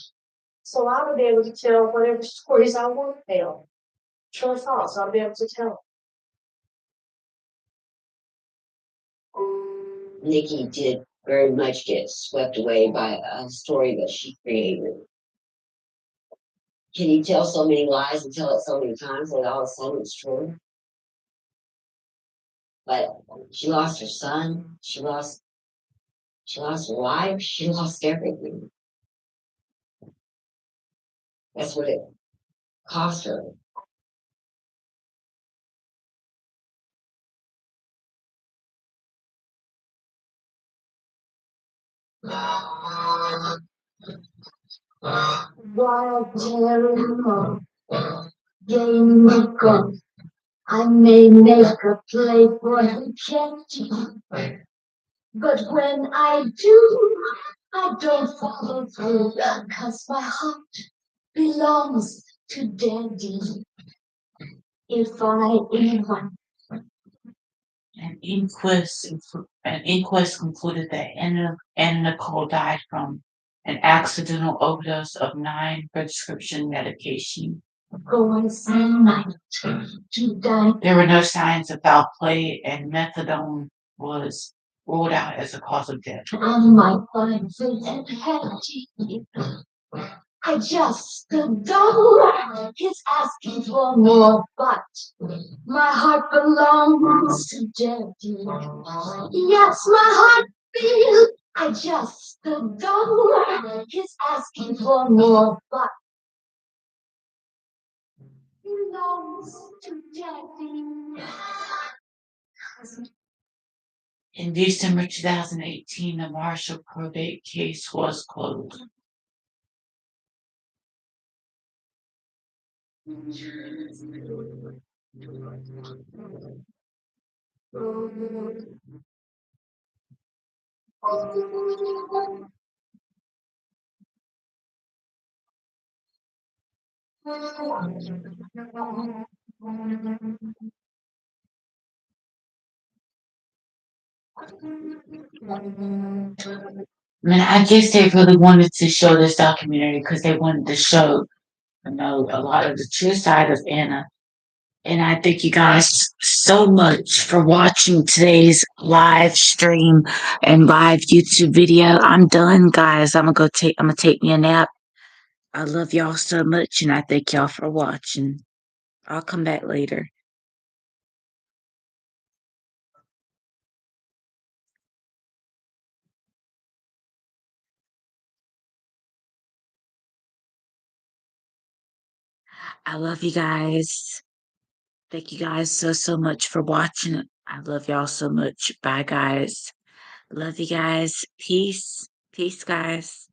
So I will be able to tell whatever stories I want to tell. True or false, I'll be able to tell. Nikki did very much get swept away by a story that she created. Can you tell so many lies and tell it so many times that all of a sudden it's true? But she lost her son, she lost her life, she lost everything. That's what it cost her. While tearing up, game may go. I may make a play for him, but when I do, I don't follow through, 'cause my heart belongs to Daddy. If I ever An inquest concluded that Anna Nicole died from an accidental overdose of 9 prescription medication. go and say night to die, There were no signs of foul play, and methadone was ruled out as a cause of death. and my life and happy. I just adore his asking for more, but my heart belongs to Daddy. Yes, my heart beats. I just adore his asking for more, but belongs to Daddy. In December 2018, the Marshall probate case was closed. I mean, I guess they really wanted to show this documentary because they wanted to show, a lot of the true side of Anna. And I thank you guys so much for watching today's live stream and live YouTube video. I'm done, guys. I'm gonna take me a nap. I love y'all so much, and I thank y'all for watching. I'll come back later. I love you guys. Thank you guys so much for watching. I love y'all so much. Bye, guys. Love you guys. Peace. Peace, guys.